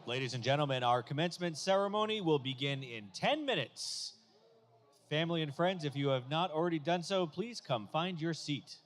Ladies and gentlemen, our commencement ceremony will begin in 10 minutes. Family and friends, if you have not already done so, please come find your seat.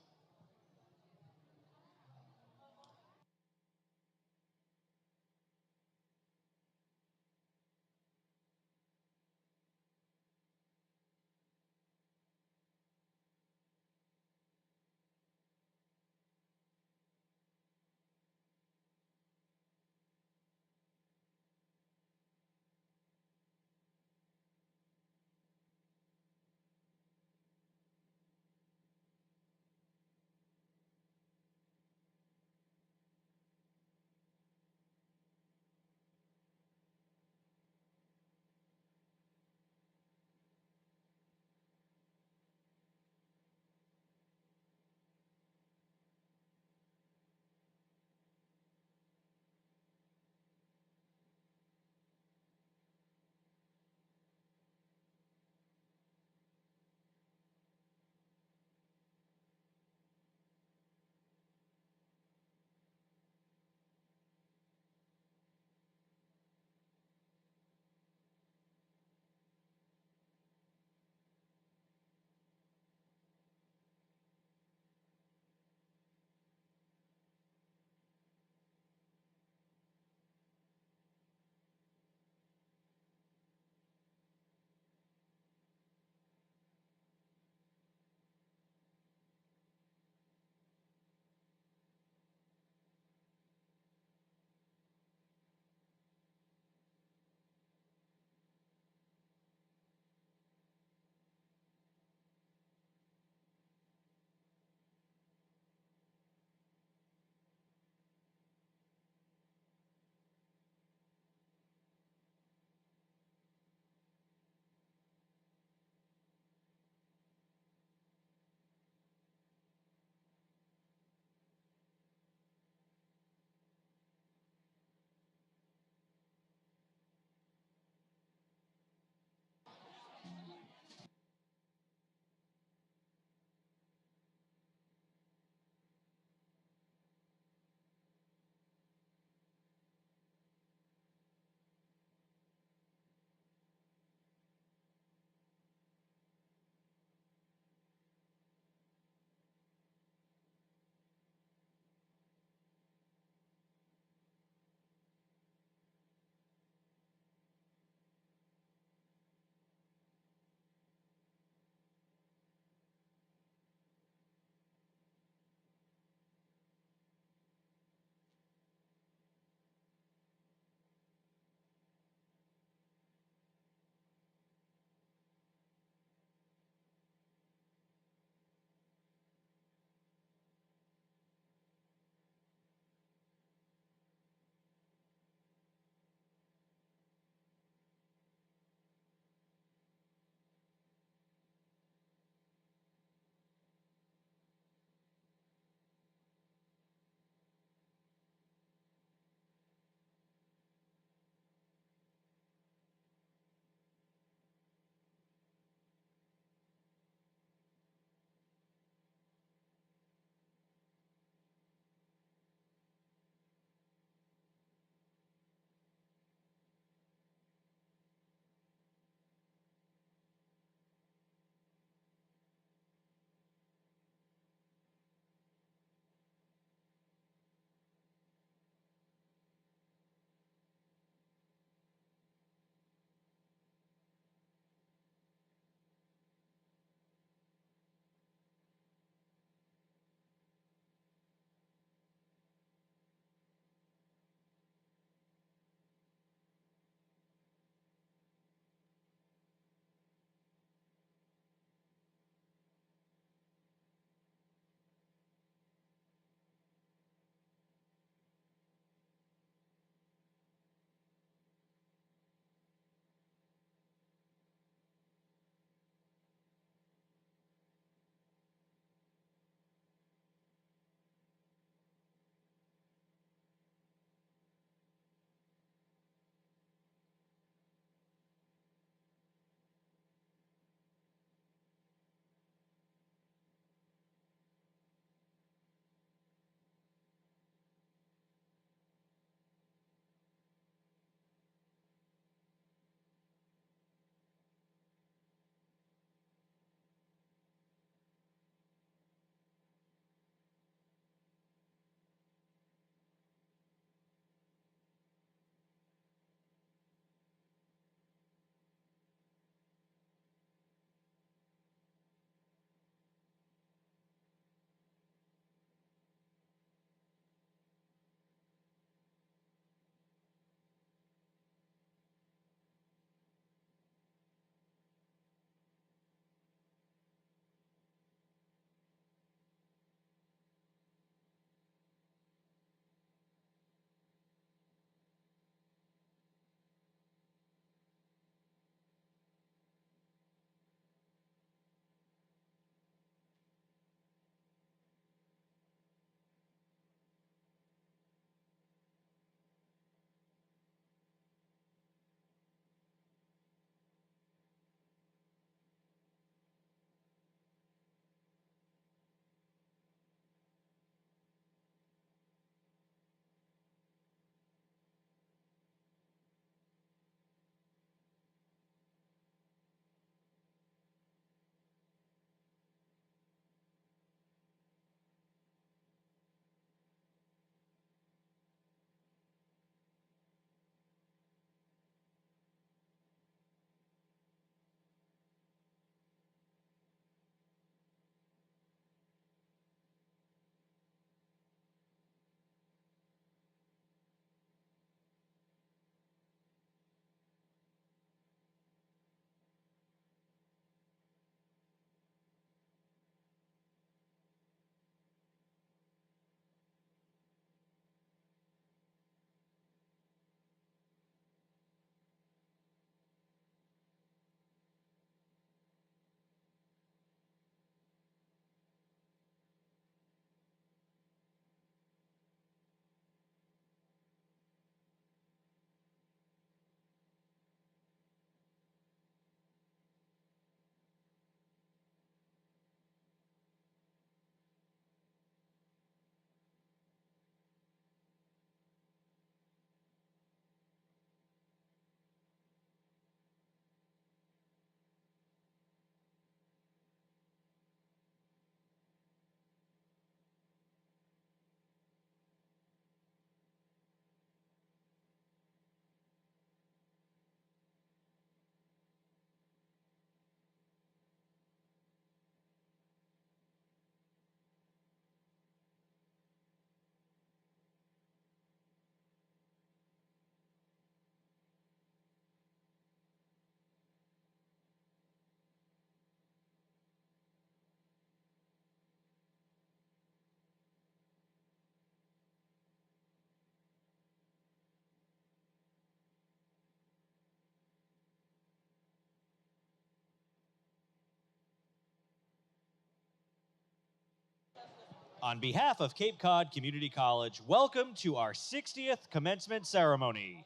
On behalf of Cape Cod Community College, welcome to our 60th commencement ceremony.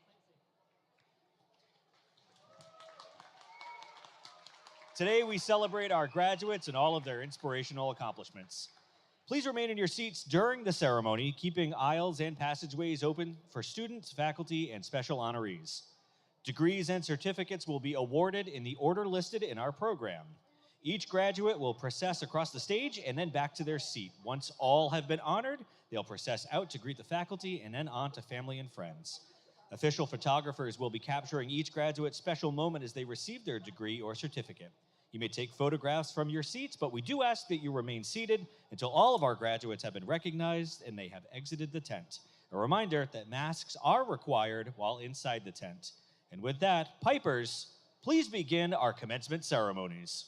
Today we celebrate our graduates and all of their inspirational accomplishments. Please remain in your seats during the ceremony, keeping aisles and passageways open for students, faculty, and special honorees. Degrees and certificates will be awarded in the order listed in our program. Each graduate will process across the stage and then back to their seat. Once all have been honored, they'll process out to greet the faculty and then on to family and friends. Official photographers will be capturing each graduate's special moment as they receive their degree or certificate. You may take photographs from your seats, but we do ask that you remain seated until all of our graduates have been recognized and they have exited the tent. A reminder that masks are required while inside the tent. And with that, pipers, please begin our commencement ceremonies.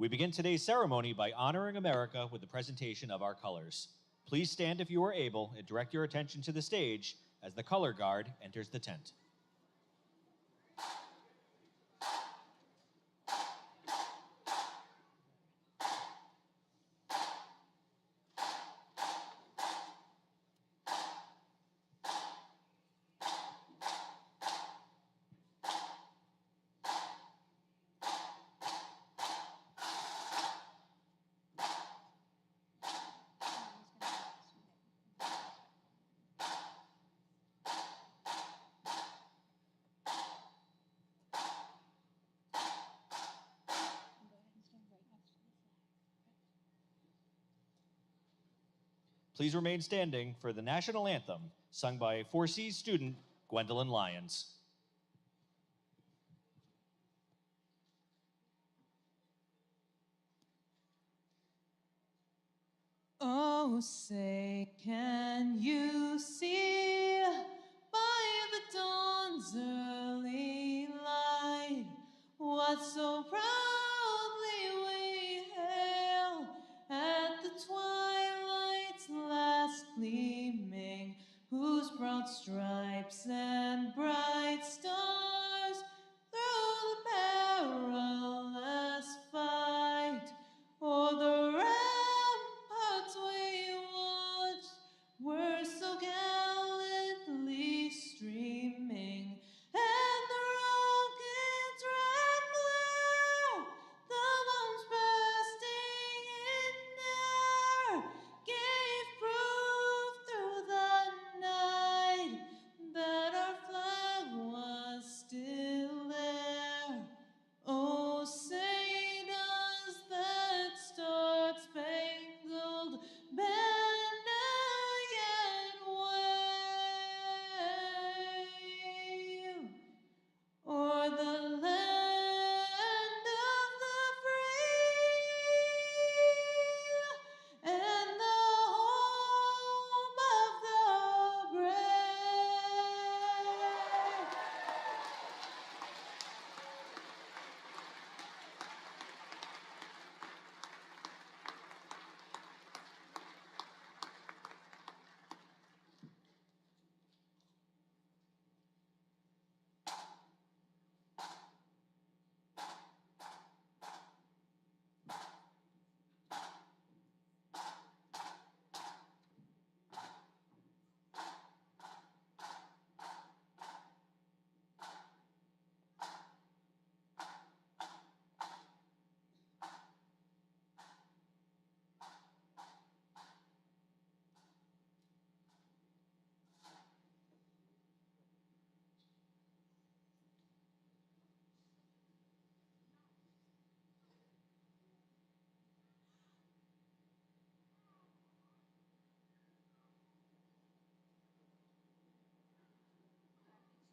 We begin today's ceremony by honoring America with the presentation of our colors. Please stand if you are able and direct your attention to the stage as the color guard enters the tent. Please remain standing for the national anthem, sung by 4C's student, Gwendolyn Lyons. Oh, say, can you see by the dawn's early light what so proudly we hail at the twilight's last gleaming, whose broad stripes and bright stars through the perilous fight o'er the ramparts we watched were so gallantly streaming, and the rocket's red glare, the bombs bursting in air, gave proof through the night that our flag was still there. Oh, say does that star-spangled banner yet wave o'er the land of the free and the home of the brave?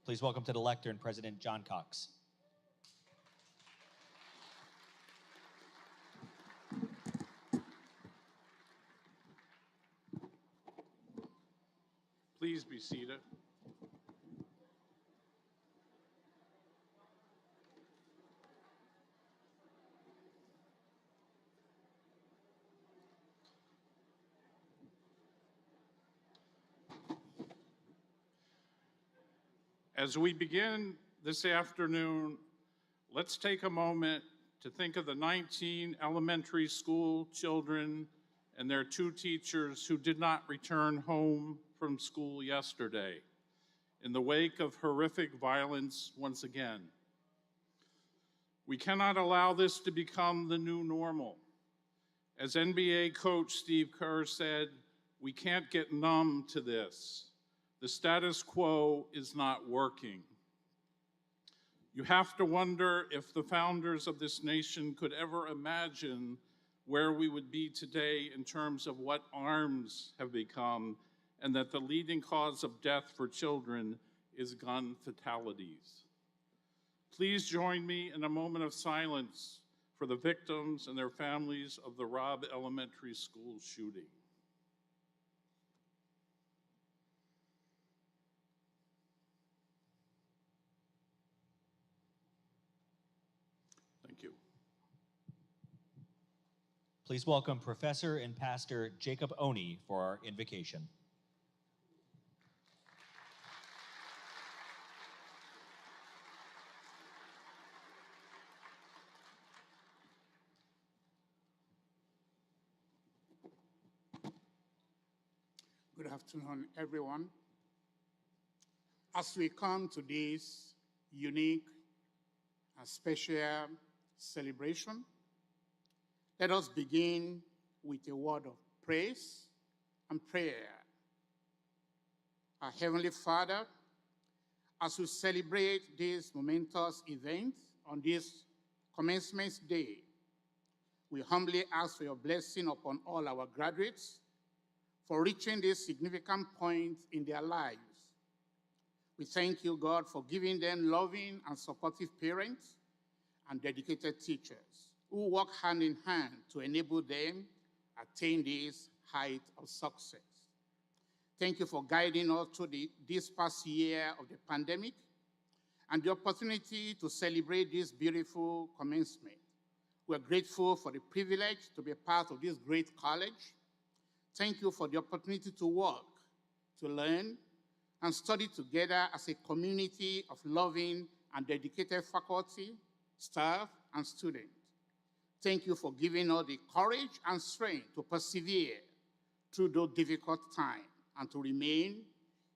Please welcome to the lectern President John Cox. Please be seated. As we begin this afternoon, let's take a moment to think of the 19 elementary school children and their 2 teachers who did not return home from school yesterday in the wake of horrific violence once again. We cannot allow this to become the new normal. As NBA coach Steve Kerr said, we can't get numb to this. The status quo is not working. You have to wonder if the founders of this nation could ever imagine where we would be today in terms of what arms have become, and that the leading cause of death for children is gun fatalities. Please join me in a moment of silence for the victims and their families of the Robb Elementary School shooting. Thank you. Please welcome Professor and Pastor Jacob Oni for our invocation. Good afternoon, everyone. As we come to this unique and special celebration, let us begin with a word of praise and prayer. Our Heavenly Father, as we celebrate this momentous event on this Commencement Day, we humbly ask for your blessing upon all our graduates for reaching this significant point in their lives. We thank you, God, for giving them loving and supportive parents and dedicated teachers who work hand in hand to enable them attain this height of success. Thank you for guiding us through this past year of the pandemic and the opportunity to celebrate this beautiful commencement. We're grateful for the privilege to be part of this great college. Thank you for the opportunity to work, to learn, and study together as a community of loving and dedicated faculty, staff, and students. Thank you for giving us the courage and strength to persevere through those difficult times and to remain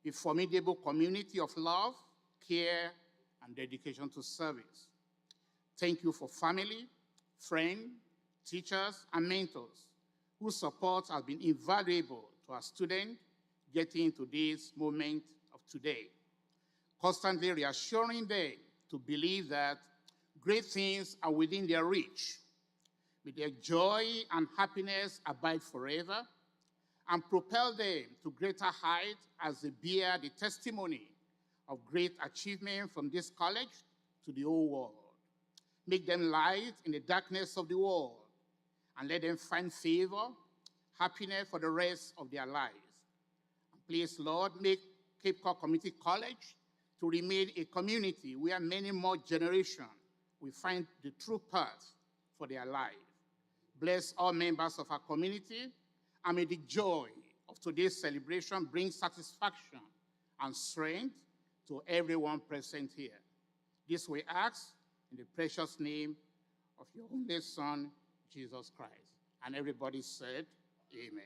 a formidable community of love, care, and dedication to service. Thank you for family, friends, teachers, and mentors whose support has been invaluable to our students getting to this moment of today, constantly reassuring them to believe that great things are within their reach. May their joy and happiness abide forever and propel them to greater heights as they bear the testimony of great achievement from this college to the whole world. Make them light in the darkness of the world and let them find favor, happiness for the rest of their lives. Please, Lord, make Cape Cod Community College to remain a community where many more generations will find the true path for their life. Bless all members of our community, and may the joy of today's celebration bring satisfaction and strength to everyone present here. This we ask in the precious name of your only Son, Jesus Christ. And everybody said, Amen.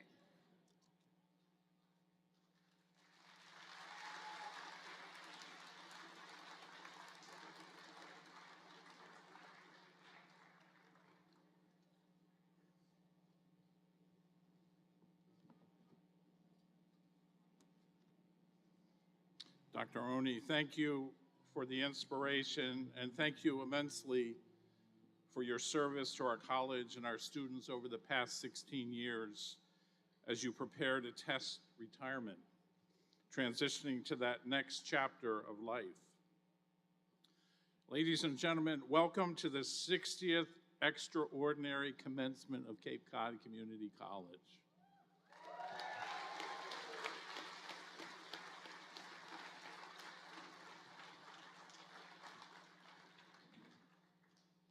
Dr. Oni, thank you for the inspiration, and thank you immensely for your service to our college and our students over the past 16 years as you prepare to test retirement, transitioning to that next chapter of life. Ladies and gentlemen, welcome to the 60th extraordinary commencement of Cape Cod Community College.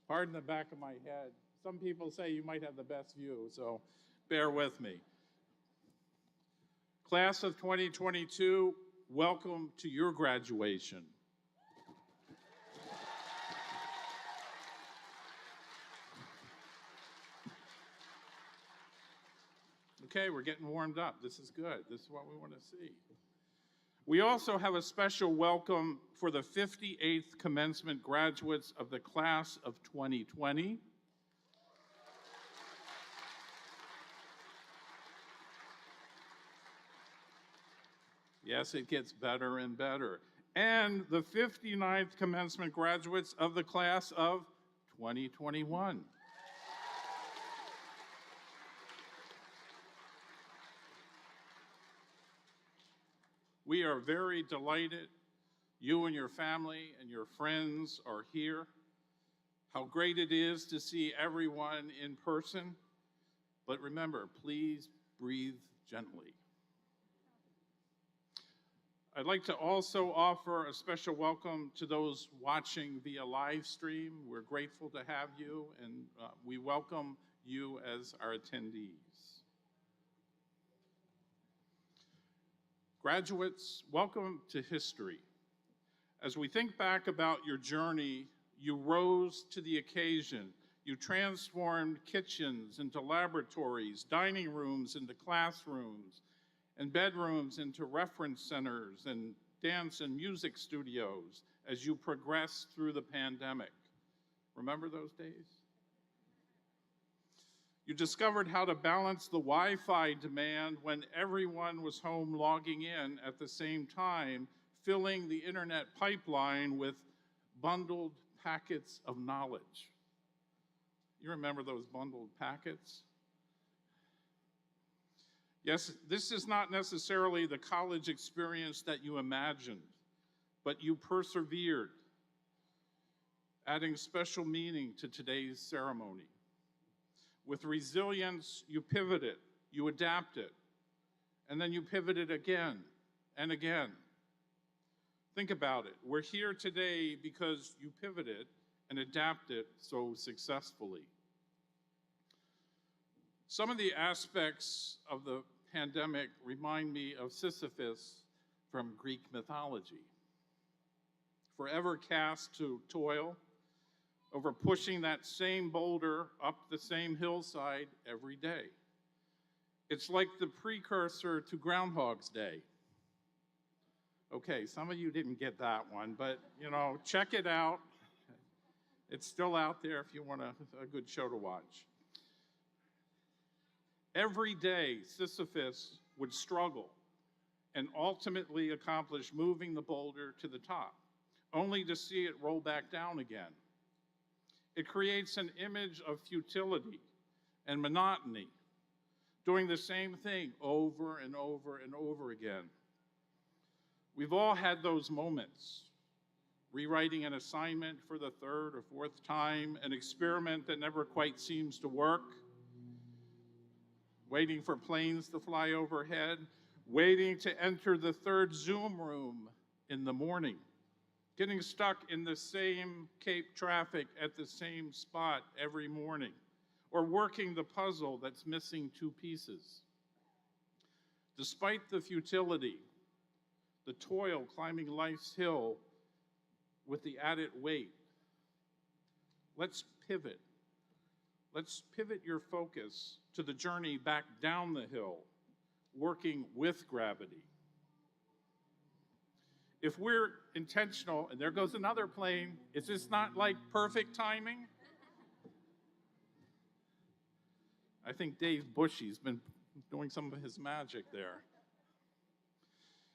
Pardon the back of my head. Some people say you might have the best view, so bear with me. Class of 2022, welcome to your graduation. Okay, we're getting warmed up. This is good. This is what we want to see. We also have a special welcome for the 58th commencement graduates of the class of 2020. Yes, it gets better and better. And the 59th commencement graduates of the class of 2021. We are very delighted you and your family and your friends are here. How great it is to see everyone in person. But remember, please breathe gently. I'd like to also offer a special welcome to those watching via live stream. We're grateful to have you, and we welcome you as our attendees. Graduates, welcome to history. As we think back about your journey, you rose to the occasion. You transformed kitchens into laboratories, dining rooms into classrooms, and bedrooms into reference centers and dance and music studios as you progressed through the pandemic. Remember those days? You discovered how to balance the Wi-Fi demand when everyone was home logging in at the same time, filling the internet pipeline with bundled packets of knowledge. You remember those bundled packets? Yes, this is not necessarily the college experience that you imagined, but you persevered, adding special meaning to today's ceremony. With resilience, you pivoted, you adapted, and then you pivoted again and again. Think about it. We're here today because you pivoted and adapted so successfully. Some of the aspects of the pandemic remind me of Sisyphus from Greek mythology. Forever cast to toil over pushing that same boulder up the same hillside every day. It's like the precursor to Groundhog's Day. Okay, some of you didn't get that one, but check it out. It's still out there if you want a good show to watch. Every day, Sisyphus would struggle and ultimately accomplish moving the boulder to the top, only to see it roll back down again. It creates an image of futility and monotony, doing the same thing over and over and over again. We've all had those moments, rewriting an assignment for the third or fourth time, an experiment that never quite seems to work, waiting for planes to fly overhead, waiting to enter the third Zoom room in the morning, getting stuck in the same Cape traffic at the same spot every morning, or working the puzzle that's missing two pieces. Despite the futility, the toil climbing life's hill with the added weight, let's pivot. Let's pivot your focus to the journey back down the hill, working with gravity. If we're intentional, and there goes another plane, is this not like perfect timing? I think Dave Bushy's been doing some of his magic there.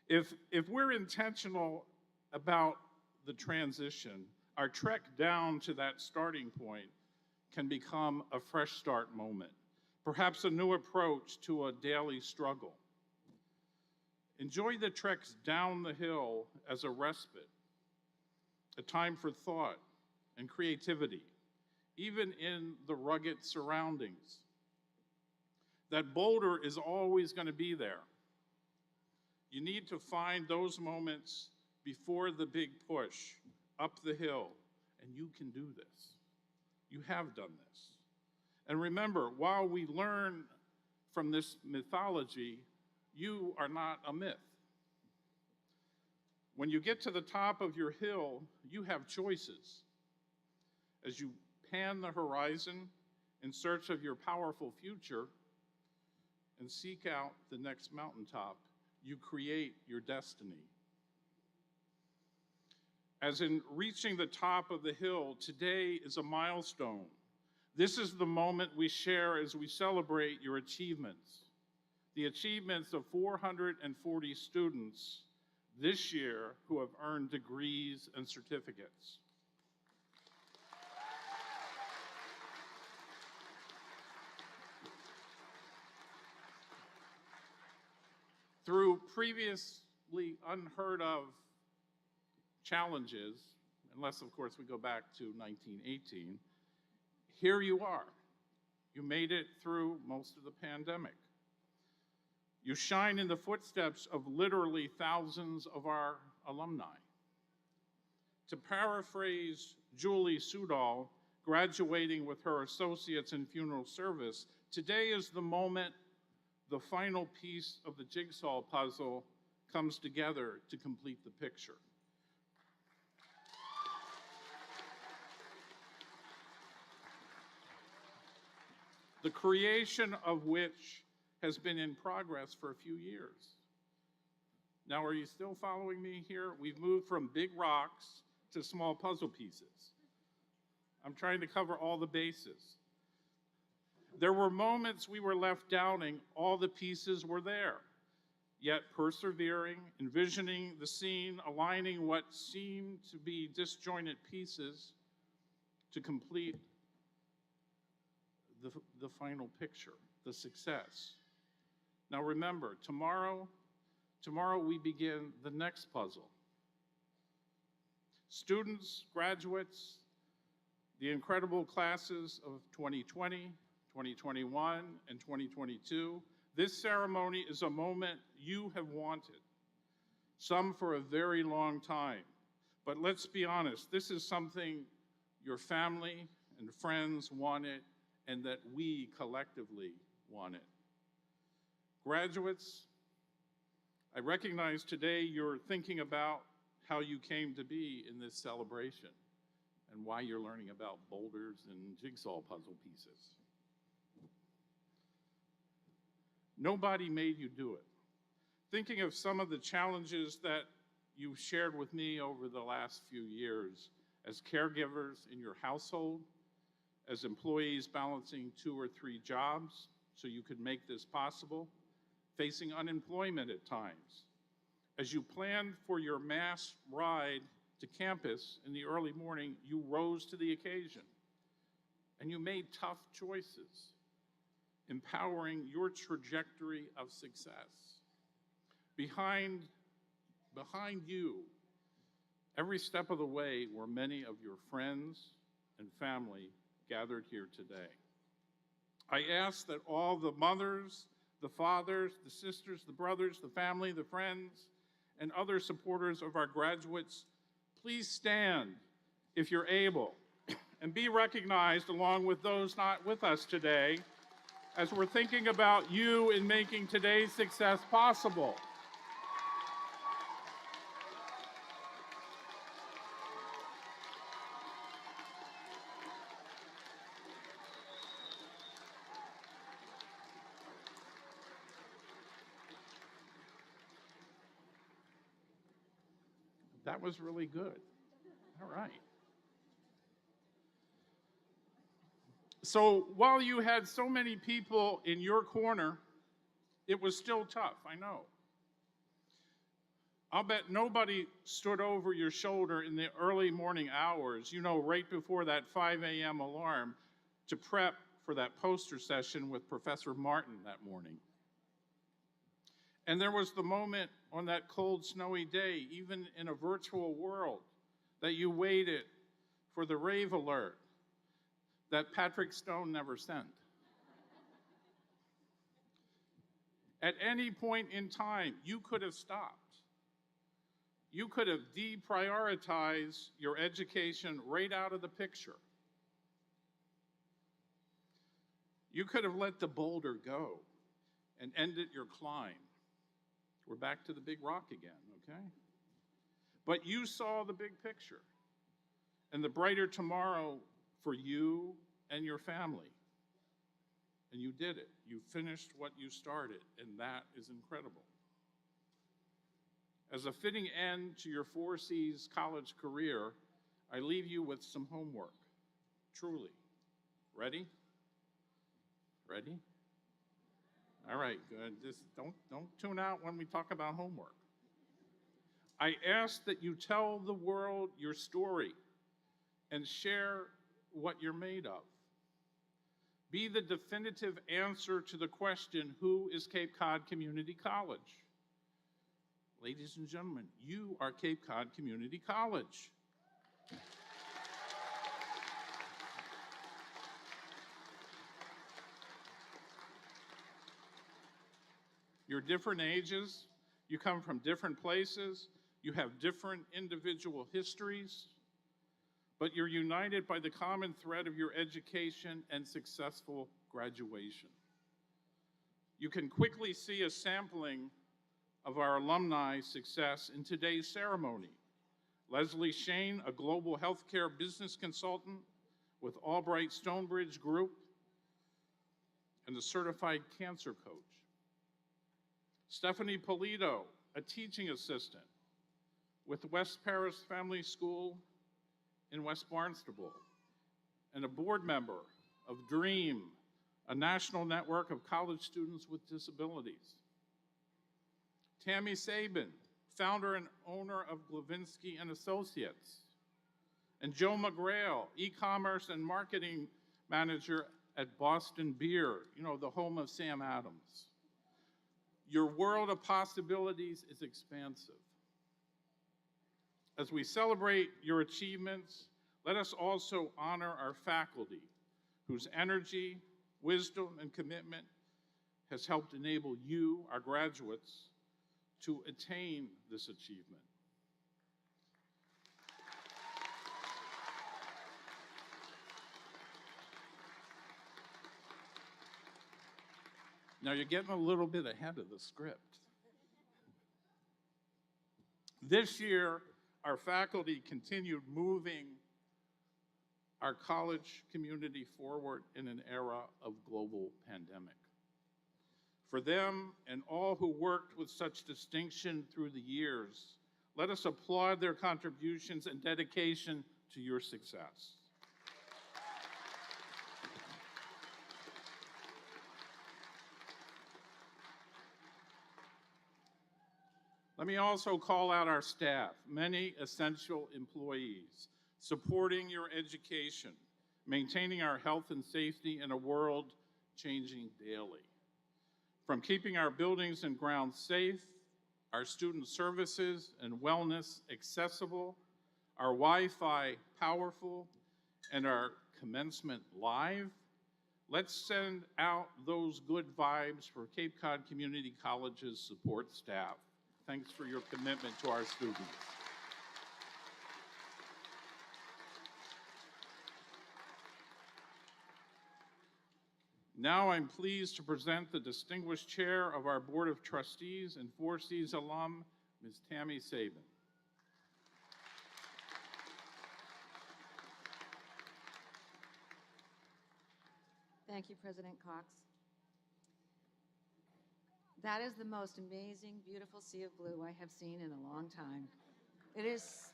If we're intentional about the transition, our trek down to that starting point can become a fresh start moment, perhaps a new approach to a daily struggle. Enjoy the treks down the hill as a respite, a time for thought and creativity, even in the rugged surroundings. That boulder is always going to be there. You need to find those moments before the big push up the hill, and you can do this. You have done this. And remember, while we learn from this mythology, you are not a myth. When you get to the top of your hill, you have choices. As you pan the horizon in search of your powerful future and seek out the next mountaintop, you create your destiny. As in reaching the top of the hill, today is a milestone. This is the moment we share as we celebrate your achievements. The achievements of 440 students this year who have earned degrees and certificates. Through previously unheard of challenges, unless of course we go back to 1918, here you are. You made it through most of the pandemic. You shine in the footsteps of literally thousands of our alumni. To paraphrase Julie Sudol, graduating with her associates in funeral service. Today is the moment the final piece of the jigsaw puzzle comes together to complete the picture. The creation of which has been in progress for a few years. Now, are you still following me here? We've moved from big rocks to small puzzle pieces. I'm trying to cover all the bases. There were moments we were left doubting all the pieces were there, yet persevering, envisioning the scene, aligning what seemed to be disjointed pieces to complete the final picture, the success. Now remember, tomorrow we begin the next puzzle. Students, graduates, the incredible classes of 2020, 2021, and 2022, this ceremony is a moment you have wanted, some for a very long time. But let's be honest, this is something your family and friends wanted and that we collectively wanted. Graduates, I recognize today you're thinking about how you came to be in this celebration and why you're learning about boulders and jigsaw puzzle pieces. Nobody made you do it. Thinking of some of the challenges that you've shared with me over the last few years as caregivers in your household, as employees balancing 2 or 3 jobs so you could make this possible, facing unemployment at times. As you planned for your mass ride to campus in the early morning, you rose to the occasion and you made tough choices, empowering your trajectory of success. Behind you, every step of the way, were many of your friends and family gathered here today. I ask that all the mothers, the fathers, the sisters, the brothers, the family, the friends, and other supporters of our graduates, please stand if you're able and be recognized along with those not with us today as we're thinking about you in making today's success possible. That was really good. All right. So while you had so many people in your corner, it was still tough, I know. I'll bet nobody stood over your shoulder in the early morning hours, right before that 5 a.m. alarm, to prep for that poster session with Professor Martin that morning. And there was the moment on that cold, snowy day, even in a virtual world, that you waited for the rave alert that Patrick Stone never sent. At any point in time, you could have stopped. You could have deprioritized your education right out of the picture. You could have let the boulder go and ended your climb. We're back to the big rock again, okay? But you saw the big picture and the brighter tomorrow for you and your family. And you did it. You finished what you started, and that is incredible. As a fitting end to your 4 C's college career, I leave you with some homework, truly. Ready? Ready? All right, good. Just don't tune out when we talk about homework. I ask that you tell the world your story and share what you're made of. Be the definitive answer to the question, who is Cape Cod Community College? Ladies and gentlemen, you are Cape Cod Community College. You're different ages, you come from different places, you have different individual histories, but you're united by the common thread of your education and successful graduation. You can quickly see a sampling of our alumni success in today's ceremony. Leslie Shane, a global healthcare business consultant with Albright Stonebridge Group, and a certified cancer coach. Stephanie Polito, a teaching assistant with West Paris Family School in West Barnstable, and a board member of DREAM, a national network of college students with disabilities. Tammy Sabin, founder and owner of Glavinsky and Associates. And Joe McGrail, e-commerce and marketing manager at Boston Beer, you know, the home of Sam Adams. Your world of possibilities is expansive. As we celebrate your achievements, let us also honor our faculty, whose energy, wisdom, and commitment has helped enable you, our graduates, to attain this achievement. Now you're getting a little bit ahead of the script. This year, our faculty continued moving our college community forward in an era of global pandemic. For them and all who worked with such distinction through the years, let us applaud their contributions and dedication to your success. Let me also call out our staff, many essential employees, supporting your education, maintaining our health and safety in a world changing daily. From keeping our buildings and grounds safe, our student services and wellness accessible, our Wi-Fi powerful, and our commencement live, let's send out those good vibes for Cape Cod Community College's support staff. Thanks for your commitment to our students. Now I'm pleased to present the distinguished chair of our Board of Trustees and 4Cs alum, Ms. Tammy Sabin. Thank you, President Cox. That is the most amazing, beautiful sea of blue I have seen in a long time. It is.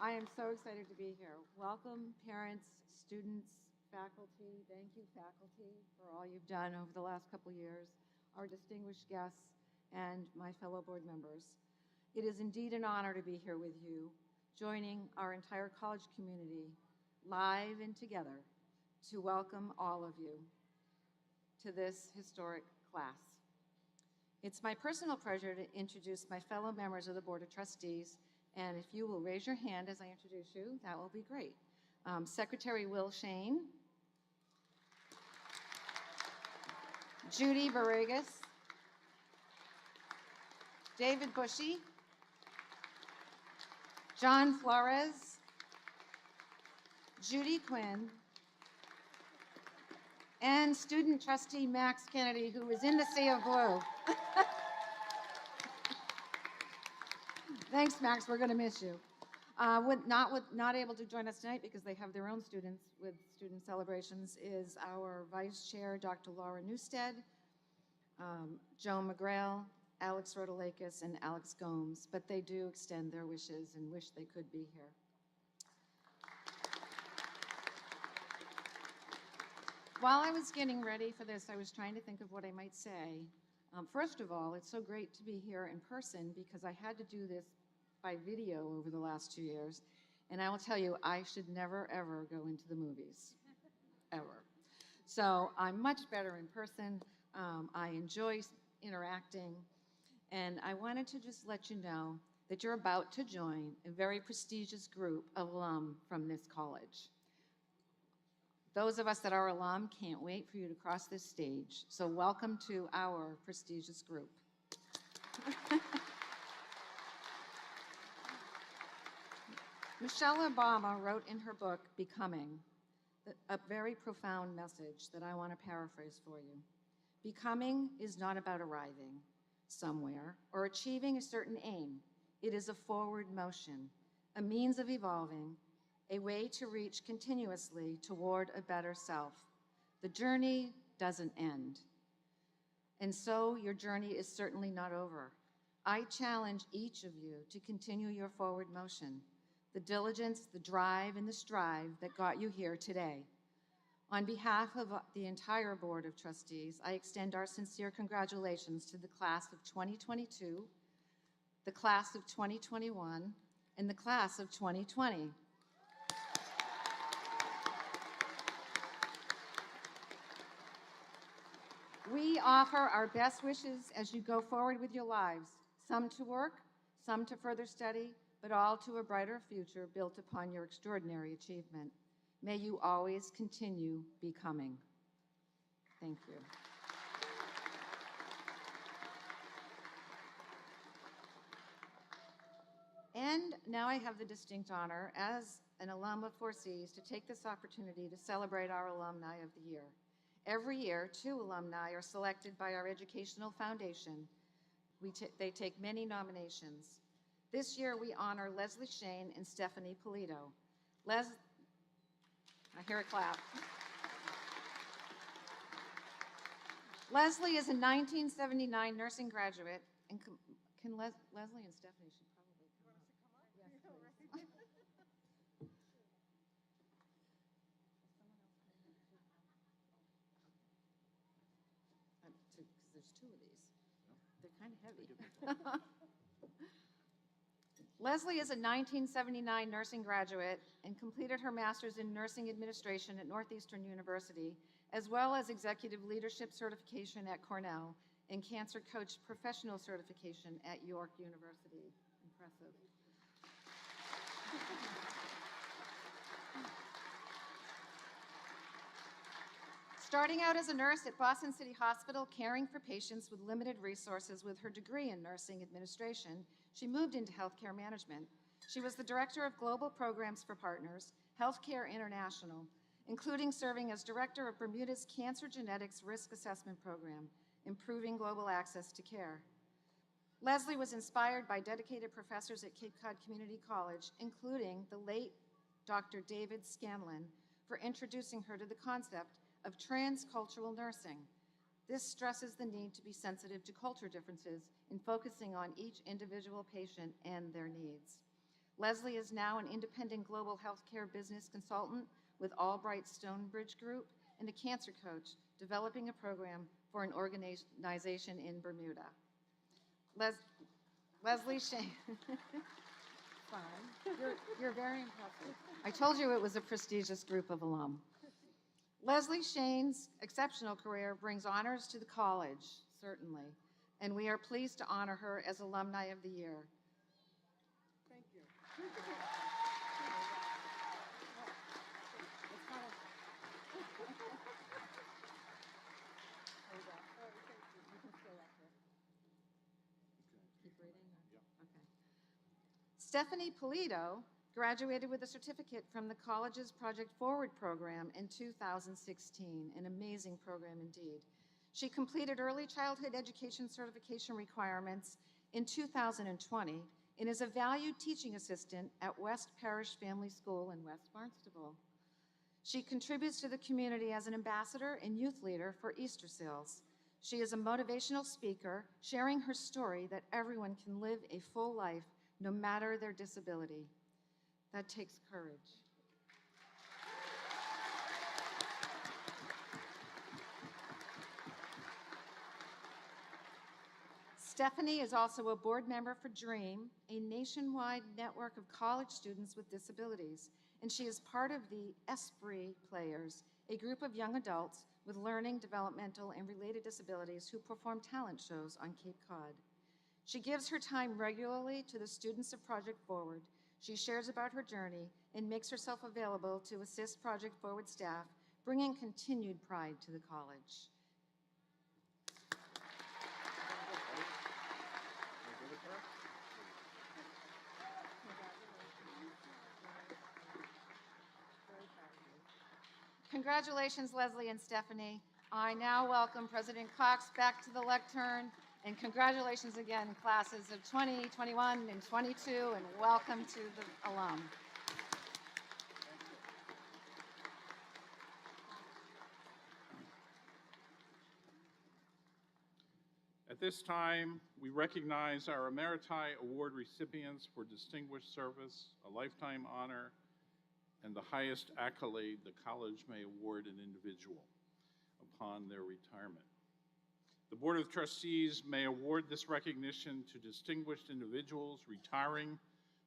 I am so excited to be here. Welcome, parents, students, faculty. Thank you, faculty, for all you've done over the last couple years, our distinguished guests, and my fellow board members. It is indeed an honor to be here with you, joining our entire college community, live and together, to welcome all of you to this historic class. It's my personal pleasure to introduce my fellow members of the Board of Trustees, and if you will raise your hand as I introduce you, that will be great. Secretary Will Shane, Judy Barregas, David Bushy, John Flores, Judy Quinn, and student trustee Max Kennedy, who is in the sea of blue. Thanks, Max, we're gonna miss you. Not able to join us tonight because they have their own students with student celebrations is our Vice Chair, Dr. Laura Newstead, Joe McGrail, Alex Rodolakis, and Alex Gomes, but they do extend their wishes and wish they could be here. While I was getting ready for this, I was trying to think of what I might say. First of all, it's so great to be here in person because I had to do this by video over the last 2 years. And I will tell you, I should never, ever go into the movies, ever. So I'm much better in person. I enjoy interacting. And I wanted to just let you know that you're about to join a very prestigious group of alum from this college. Those of us that are alum can't wait for you to cross this stage. So welcome to our prestigious group. Michelle Obama wrote in her book, Becoming, a very profound message that I want to paraphrase for you. Becoming is not about arriving somewhere or achieving a certain aim. It is a forward motion, a means of evolving, a way to reach continuously toward a better self. The journey doesn't end. And so your journey is certainly not over. I challenge each of you to continue your forward motion, the diligence, the drive, and the strive that got you here today. On behalf of the entire Board of Trustees, I extend our sincere congratulations to the class of 2022, the class of 2021, and the class of 2020. We offer our best wishes as you go forward with your lives, some to work, some to further study, but all to a brighter future built upon your extraordinary achievement. May you always continue becoming. Thank you. And now I have the distinct honor, as an alum of Four Cs, to take this opportunity to celebrate our Alumni of the Year. Every year, 2 alumni are selected by our Educational Foundation. They take many nominations. This year, we honor Leslie Shane and Stephanie Polito. I hear a clap. Leslie is a 1979 nursing graduate, and can Leslie and Stephanie should probably come up. Yes, please. Because there's 2 of these. They're kind of heavy. Leslie is a 1979 nursing graduate and completed her master's in nursing administration at Northeastern University, as well as executive leadership certification at Cornell and cancer coach professional certification at York University. Impressive. Starting out as a nurse at Boston City Hospital, caring for patients with limited resources with her degree in nursing administration, she moved into healthcare management. She was the director of global programs for partners, Healthcare International, including serving as director of Bermuda's Cancer Genetics Risk Assessment Program, improving global access to care. Leslie was inspired by dedicated professors at Cape Cod Community College, including the late Dr. David Scanlon, for introducing her to the concept of transcultural nursing. This stresses the need to be sensitive to culture differences in focusing on each individual patient and their needs. Leslie is now an independent global healthcare business consultant with Albright Stonebridge Group and a cancer coach, developing a program for an organization in Bermuda. Leslie Shane. Fine. You're very impressive. I told you it was a prestigious group of alum. Leslie Shane's exceptional career brings honors to the college, certainly, and we are pleased to honor her as Alumni of the Year. Thank you. Keep reading? Okay. Stephanie Polito graduated with a certificate from the college's Project Forward program in 2016, an amazing program indeed. She completed early childhood education certification requirements in 2020 and is a valued teaching assistant at West Parish Family School in West Barnstable. She contributes to the community as an ambassador and youth leader for Easter Seals. She is a motivational speaker, sharing her story that everyone can live a full life, no matter their disability. That takes courage. Stephanie is also a board member for DREAM, a nationwide network of college students with disabilities, and she is part of the Esprit Players, a group of young adults with learning, developmental, and related disabilities who perform talent shows on Cape Cod. She gives her time regularly to the students of Project Forward. She shares about her journey and makes herself available to assist Project Forward staff, bringing continued pride to the college. Congratulations, Leslie and Stephanie. I now welcome President Cox back to the lectern, and congratulations again, classes of 20, 21, and 22, and welcome to the alum. At this time, we recognize our Emeriti Award recipients for distinguished service, a lifetime honor, and the highest accolade the college may award an individual upon their retirement. The Board of Trustees may award this recognition to distinguished individuals retiring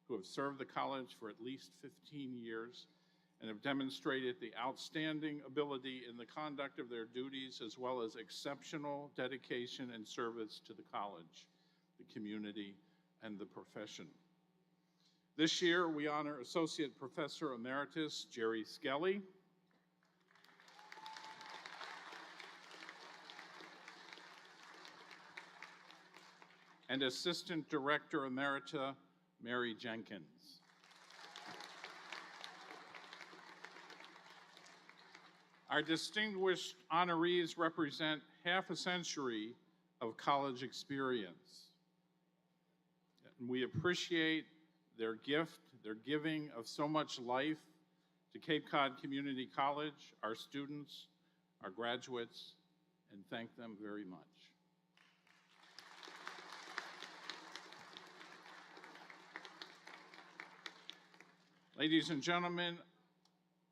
who have served the college for at least 15 years and have demonstrated the outstanding ability in the conduct of their duties, as well as exceptional dedication and service to the college, the community, and the profession. This year, we honor Associate Professor Emeritus Jerry Skelly, and Assistant Director Emerita Mary Jenkins. Our distinguished honorees represent half a century of college experience. And we appreciate their gift, their giving of so much life to Cape Cod Community College, our students, our graduates, and thank them very much. Ladies and gentlemen,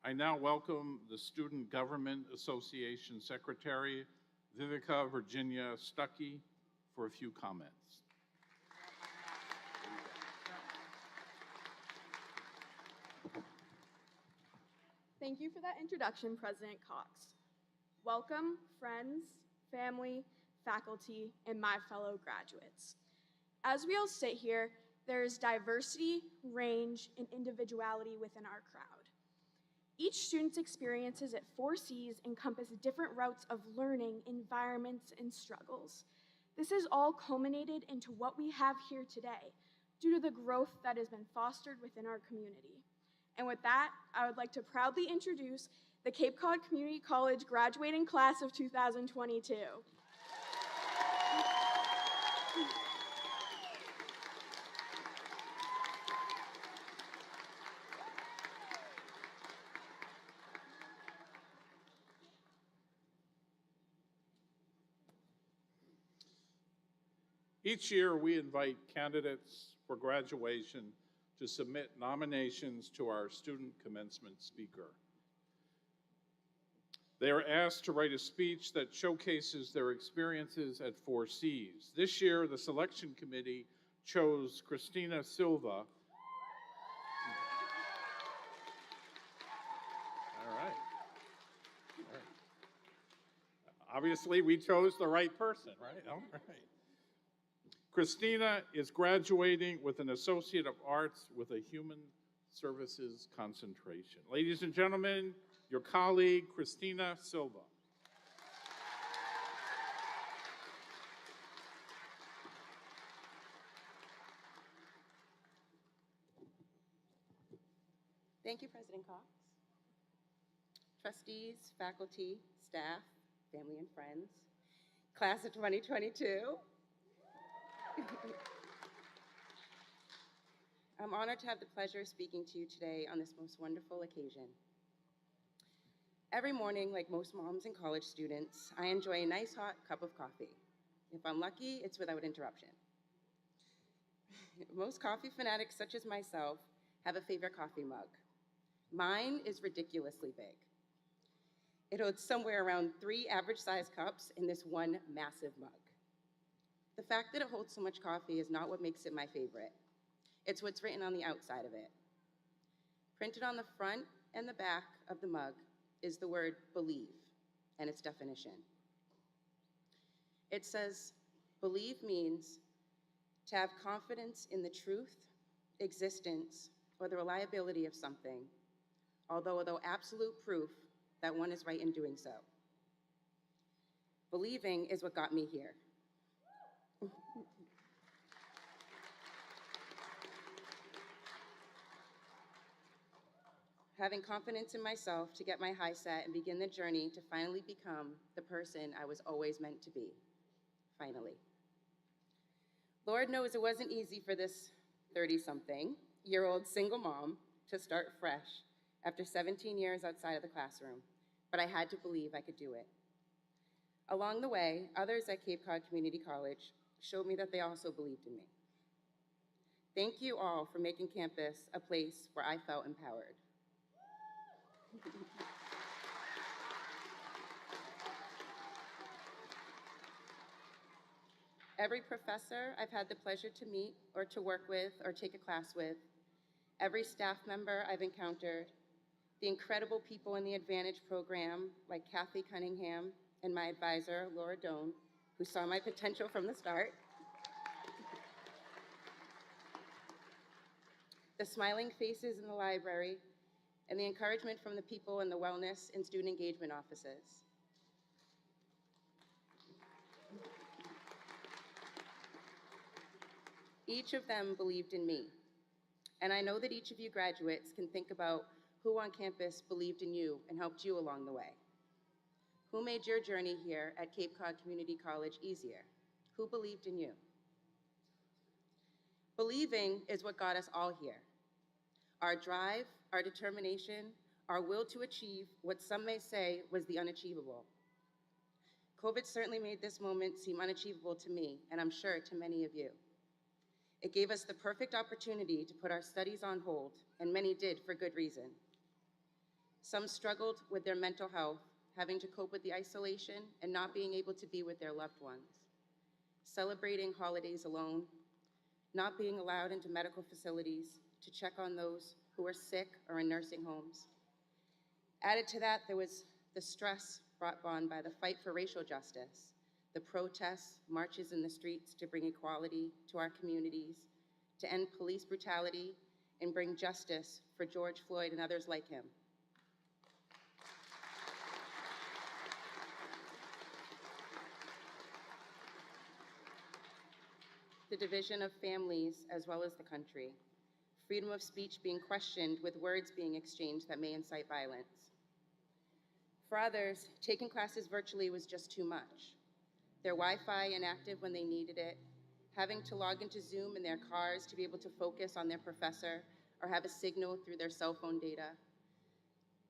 I now welcome the Student Government Association Secretary, Vivica Virginia Stuckey, for a few comments. Thank you for that introduction, President Cox. Welcome, friends, family, faculty, and my fellow graduates. As we all sit here, there is diversity, range, and individuality within our crowd. Each student's experiences at 4Cs encompass different routes of learning, environments, and struggles. This is all culminated into what we have here today due to the growth that has been fostered within our community. And with that, I would like to proudly introduce the Cape Cod Community College graduating class of 2022. Each year, we invite candidates for graduation to submit nominations to our student commencement speaker. They are asked to write a speech that showcases their experiences at 4Cs. This year, the selection committee chose Christina Silva. All right. Obviously, we chose the right person, right? All right. Christina is graduating with an Associate of Arts with a Human Services concentration. Ladies and gentlemen, your colleague, Christina Silva. Thank you, President Cox. Trustees, faculty, staff, family and friends, class of 2022. I'm honored to have the pleasure of speaking to you today on this most wonderful occasion. Every morning, like most moms and college students, I enjoy a nice hot cup of coffee. If I'm lucky, it's without interruption. Most coffee fanatics, such as myself, have a favorite coffee mug. Mine is ridiculously big. It holds somewhere around 3 average-sized cups in this one massive mug. The fact that it holds so much coffee is not what makes it my favorite. It's what's written on the outside of it. Printed on the front and the back of the mug is the word believe and its definition. It says, believe means to have confidence in the truth, existence, or the reliability of something, although absolute proof that one is right in doing so. Believing is what got me here. having confidence in myself to get my high set and begin the journey to finally become the person I was always meant to be. Finally. Lord knows it wasn't easy for this 30-something-year-old single mom to start fresh after 17 years outside of the classroom, but I had to believe I could do it. Along the way, others at Cape Cod Community College showed me that they also believed in me. Thank you all for making campus a place where I felt empowered. Every professor I've had the pleasure to meet or to work with or take a class with, every staff member I've encountered, the incredible people in the Advantage program like Kathy Cunningham and my advisor, Laura Doan, who saw my potential from the start, the smiling faces in the library, and the encouragement from the people in the wellness and student engagement offices. Each of them believed in me, and I know that each of you graduates can think about who on campus believed in you and helped you along the way. Who made your journey here at Cape Cod Community College easier? Who believed in you? Believing is what got us all here. Our drive, our determination, our will to achieve what some may say was the unachievable. COVID certainly made this moment seem unachievable to me, and I'm sure to many of you. It gave us the perfect opportunity to put our studies on hold, and many did for good reason. Some struggled with their mental health, having to cope with the isolation and not being able to be with their loved ones, celebrating holidays alone, not being allowed into medical facilities to check on those who were sick or in nursing homes. Added to that, there was the stress brought on by the fight for racial justice, the protests, marches in the streets to bring equality to our communities, to end police brutality and bring justice for George Floyd and others like him. The division of families as well as the country, freedom of speech being questioned with words being exchanged that may incite violence. For others, taking classes virtually was just too much. Their Wi-Fi inactive when they needed it, having to log into Zoom in their cars to be able to focus on their professor or have a signal through their cell phone data.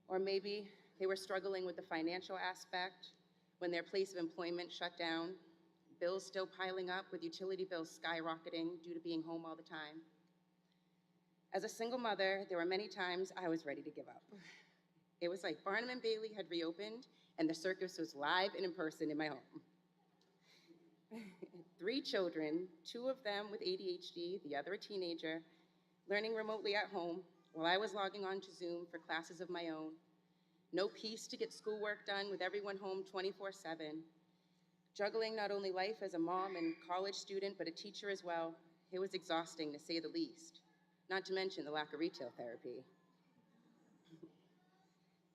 Or maybe they were struggling with the financial aspect when their place of employment shut down, bills still piling up with utility bills skyrocketing due to being home all the time. As a single mother, there were many times I was ready to give up. It was like Barnum and Bailey had reopened and the circus was live and in person in my home. 3 children, 2 of them with ADHD, the other a teenager, learning remotely at home while I was logging on to Zoom for classes of my own. No peace to get schoolwork done with everyone home 24/7. Juggling not only life as a mom and college student, but a teacher as well. It was exhausting to say the least, not to mention the lack of retail therapy.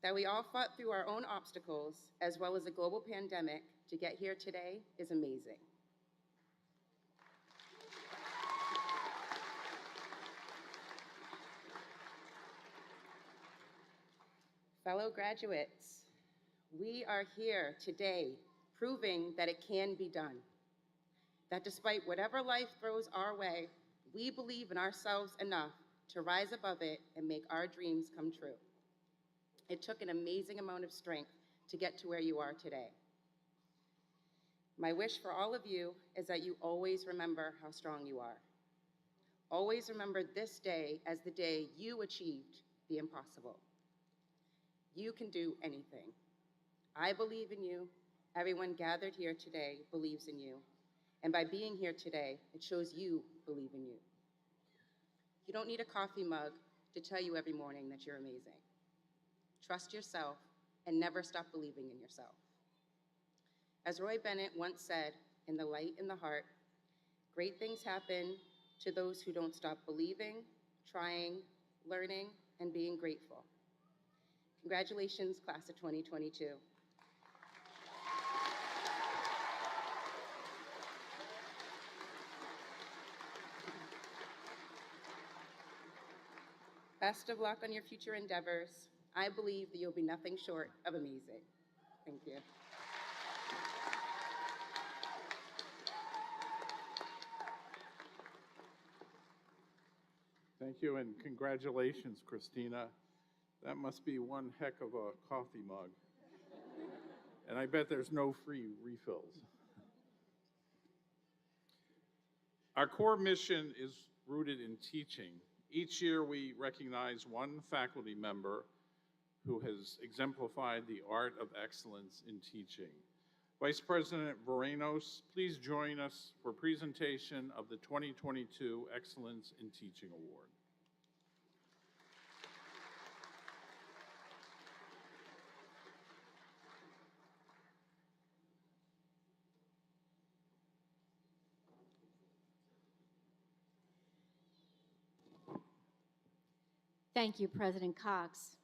That we all fought through our own obstacles as well as a global pandemic to get here today is amazing. Fellow graduates, we are here today proving that it can be done. That despite whatever life throws our way, we believe in ourselves enough to rise above it and make our dreams come true. It took an amazing amount of strength to get to where you are today. My wish for all of you is that you always remember how strong you are. Always remember this day as the day you achieved the impossible. You can do anything. I believe in you. Everyone gathered here today believes in you. And by being here today, it shows you believe in you. You don't need a coffee mug to tell you every morning that you're amazing. Trust yourself and never stop believing in yourself. As Roy Bennett once said, in The Light in the Heart, great things happen to those who don't stop believing, trying, learning, and being grateful. Congratulations, class of 2022. Best of luck on your future endeavors. I believe that you'll be nothing short of amazing. Thank you. Thank you, and congratulations, Christina. That must be one heck of a coffee mug. And I bet there's no free refills. Our core mission is rooted in teaching. Each year we recognize one faculty member who has exemplified the art of excellence in teaching. Vice President Varanos, please join us for presentation of the 2022 Excellence in Teaching Award. Thank you, President Cox.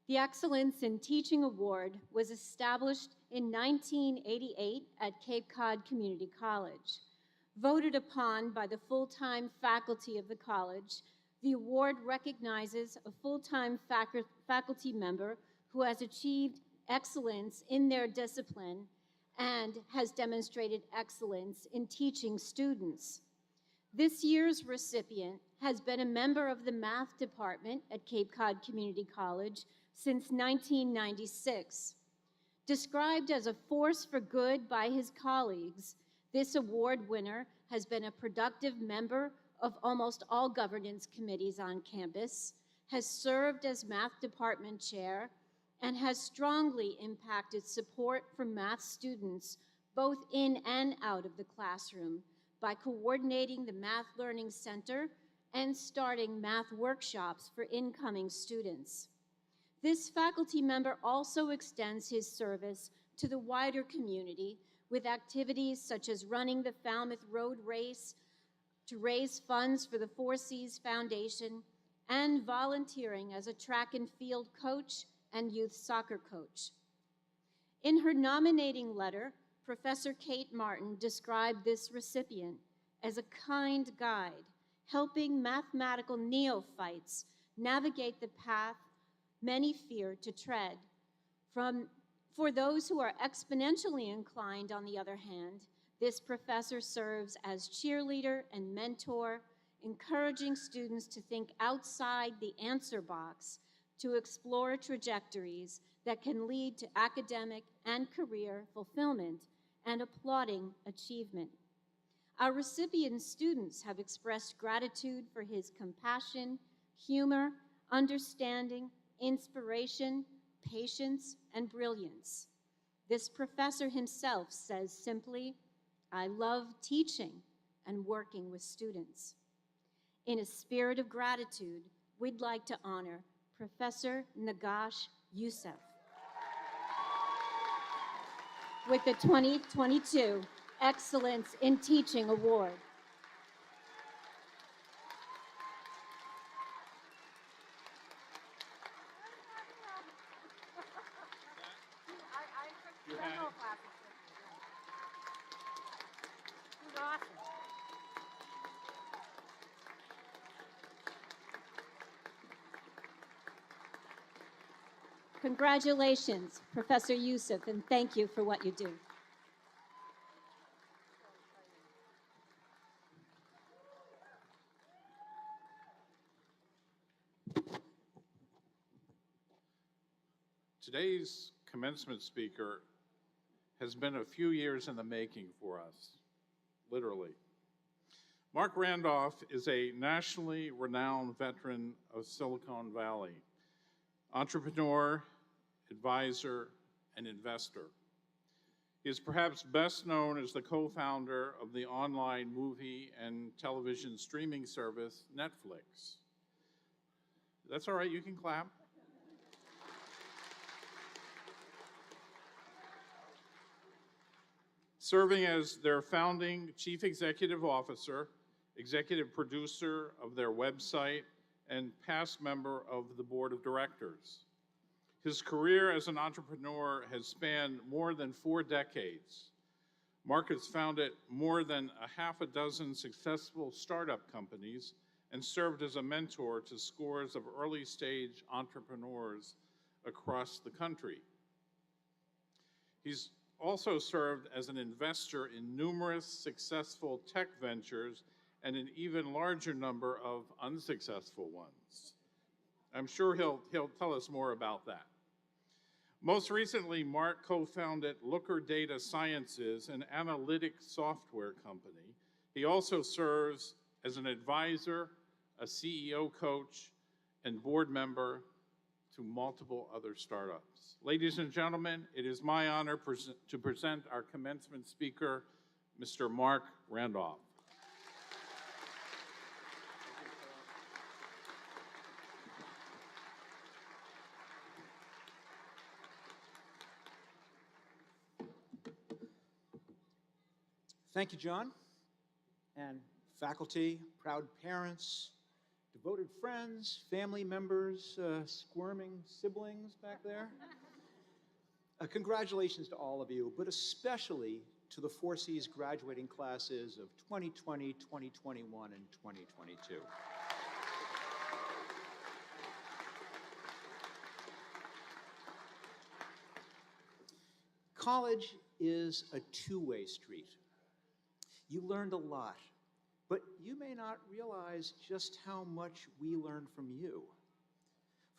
The Excellence in Teaching Award was established in 1988 at Cape Cod Community College. Voted upon by the full-time faculty of the college, the award recognizes a full-time faculty member who has achieved excellence in their discipline and has demonstrated excellence in teaching students. This year's recipient has been a member of the math department at Cape Cod Community College since 1996. Described as a force for good by his colleagues, this award winner has been a productive member of almost all governance committees on campus, has served as math department chair, and has strongly impacted support for math students both in and out of the classroom by coordinating the Math Learning Center and starting math workshops for incoming students. This faculty member also extends his service to the wider community with activities such as running the Falmouth Road Race to raise funds for the Four Cs Foundation and volunteering as a track and field coach and youth soccer coach. In her nominating letter, Professor Kate Martin described this recipient as a kind guide, helping mathematical neophytes navigate the path many fear to tread. For those who are exponentially inclined, on the other hand, this professor serves as cheerleader and mentor, encouraging students to think outside the answer box to explore trajectories that can lead to academic and career fulfillment and applauding achievement. Our recipient students have expressed gratitude for his compassion, humor, understanding, inspiration, patience, and brilliance. This professor himself says simply, "I love teaching and working with students." In a spirit of gratitude, we'd like to honor Professor Nagash Youssef with the 2022 Excellence in Teaching Award. Congratulations, Professor Youssef, and thank you for what you do. Today's commencement speaker has been a few years in the making for us, literally. Mark Randolph is a nationally renowned veteran of Silicon Valley, entrepreneur, advisor, and investor. He is perhaps best known as the co-founder of the online movie and television streaming service, Netflix. That's all right, you can clap. Serving as their founding chief executive officer, executive producer of their website, and past member of the board of directors. His career as an entrepreneur has spanned more than 4 decades. Mark has founded more than a half a dozen successful startup companies, and served as a mentor to scores of early-stage entrepreneurs across the country. He's also served as an investor in numerous successful tech ventures and an even larger number of unsuccessful ones. I'm sure he'll tell us more about that. Most recently, Mark co-founded Looker Data Sciences, an analytic software company. He also serves as an advisor, a CEO coach, and board member to multiple other startups. Ladies and gentlemen, it is my honor to present our commencement speaker, Mr. Mark Randolph. Thank you, John. And faculty, proud parents, devoted friends, family members, squirming siblings back there. Congratulations to all of you, but especially to the 4Cs graduating classes of 2020, 2021, and 2022. College is a two-way street. You learned a lot, but you may not realize just how much we learned from you.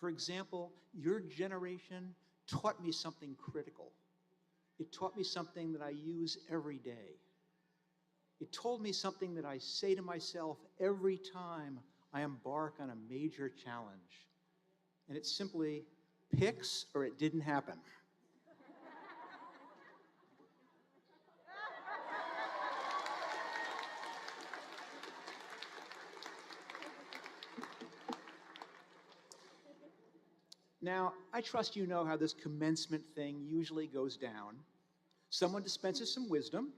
For example, your generation taught me something critical. It taught me something that I use every day. It told me something that I say to myself every time I embark on a major challenge. And it's simply, picks or it didn't happen. Now, I trust you know how this commencement thing usually goes down. Someone dispenses some wisdom,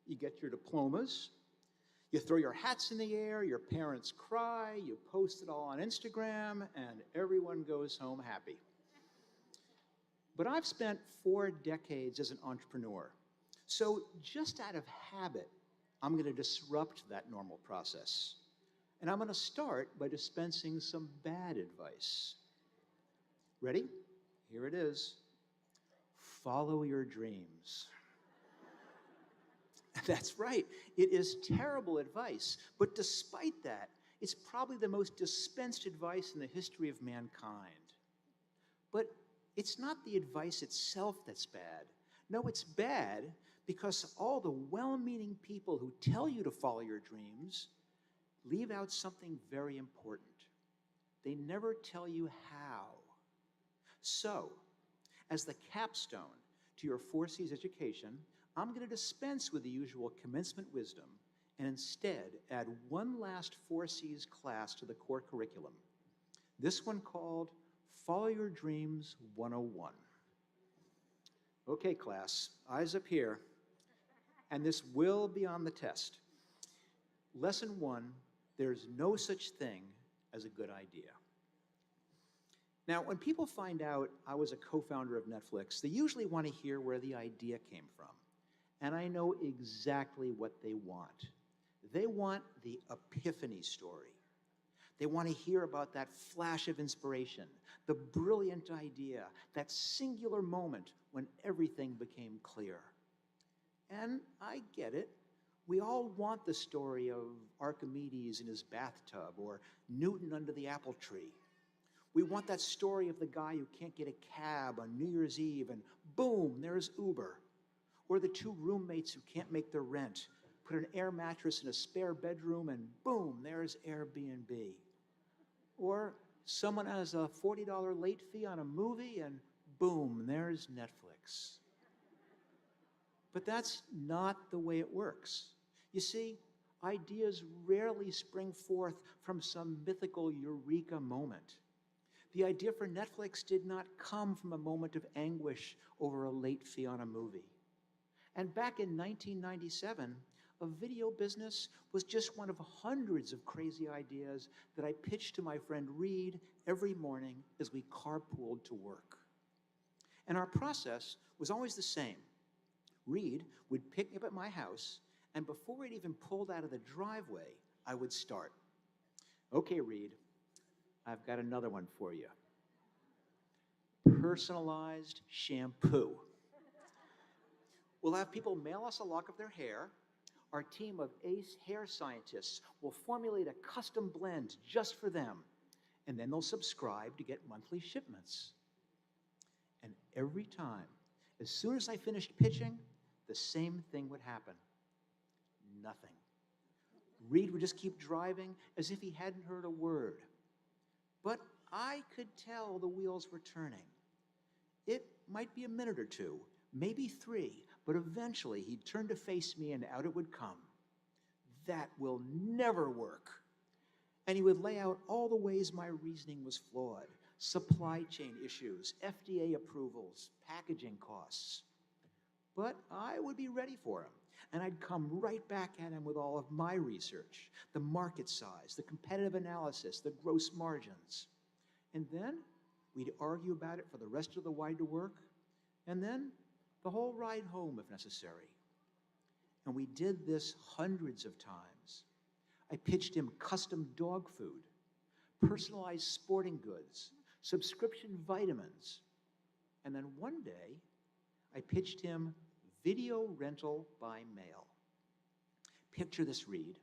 you get your diplomas, you throw your hats in the air, your parents cry, you post it all on Instagram, and everyone goes home happy. But I've spent 4 decades as an entrepreneur, so just out of habit, I'm going to disrupt that normal process. And I'm going to start by dispensing some bad advice. Ready? Here it is. Follow your dreams. That's right. It is terrible advice. But despite that, it's probably the most dispensed advice in the history of mankind. But it's not the advice itself that's bad. No, it's bad because all the well-meaning people who tell you to follow your dreams leave out something very important. They never tell you how. So, as the capstone to your 4Cs education, I'm going to dispense with the usual commencement wisdom and instead add one last 4Cs class to the core curriculum. This one called Follow Your Dreams 101. Okay, class, eyes up here. And this will be on the test. Lesson 1, there's no such thing as a good idea. Now, when people find out I was a co-founder of Netflix, they usually want to hear where the idea came from. And I know exactly what they want. They want the epiphany story. They want to hear about that flash of inspiration, the brilliant idea, that singular moment when everything became clear. And I get it. We all want the story of Archimedes in his bathtub or Newton under the apple tree. We want that story of the guy who can't get a cab on New Year's Eve and boom, there's Uber. Or the 2 roommates who can't make their rent, put an air mattress in a spare bedroom and boom, there's Airbnb. Or someone has a $40 late fee on a movie and boom, there's Netflix. But that's not the way it works. You see, ideas rarely spring forth from some mythical eureka moment. The idea for Netflix did not come from a moment of anguish over a late fee on a movie. And back in 1997, a video business was just one of hundreds of crazy ideas that I pitched to my friend Reed every morning as we carpooled to work. And our process was always the same. Reed would pick me up at my house, and before it even pulled out of the driveway, I would start. Okay, Reed, I've got another one for you. Personalized shampoo. We'll have people mail us a lock of their hair. Our team of ace hair scientists will formulate a custom blend just for them, and then they'll subscribe to get monthly shipments. And every time, as soon as I finished pitching, the same thing would happen. Nothing. Reed would just keep driving as if he hadn't heard a word. But I could tell the wheels were turning. It might be a minute or two, maybe 3, but eventually he'd turn to face me and out it would come. That will never work. And he would lay out all the ways my reasoning was flawed: supply chain issues, FDA approvals, packaging costs. But I would be ready for him, and I'd come right back at him with all of my research, the market size, the competitive analysis, the gross margins. And then we'd argue about it for the rest of the ride to work, and then the whole ride home if necessary. And we did this hundreds of times. I pitched him custom dog food, personalized sporting goods, subscription vitamins. And then one day, I pitched him video rental by mail. Picture this, Reed.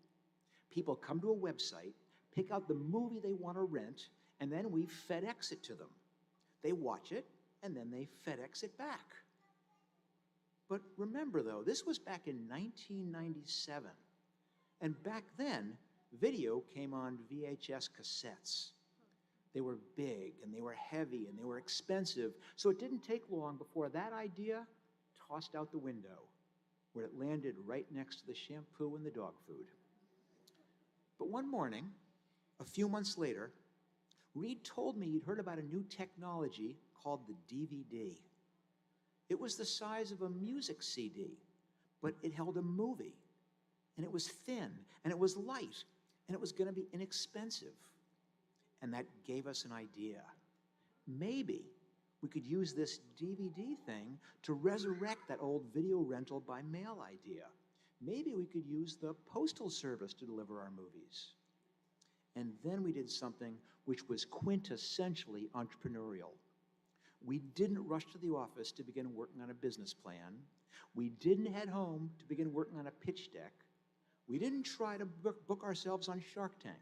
People come to a website, pick out the movie they want to rent, and then we FedEx it to them. They watch it, and then they FedEx it back. But remember, though, this was back in 1997. And back then, video came on VHS cassettes. They were big, and they were heavy, and they were expensive, so it didn't take long before that idea tossed out the window, where it landed right next to the shampoo and the dog food. But one morning, a few months later, Reed told me he'd heard about a new technology called the DVD. It was the size of a music CD, but it held a movie, and it was thin, and it was light, and it was going to be inexpensive. And that gave us an idea. Maybe we could use this DVD thing to resurrect that old video rental by mail idea. Maybe we could use the postal service to deliver our movies. And then we did something which was quintessentially entrepreneurial. We didn't rush to the office to begin working on a business plan. We didn't head home to begin working on a pitch deck. We didn't try to book ourselves on Shark Tank.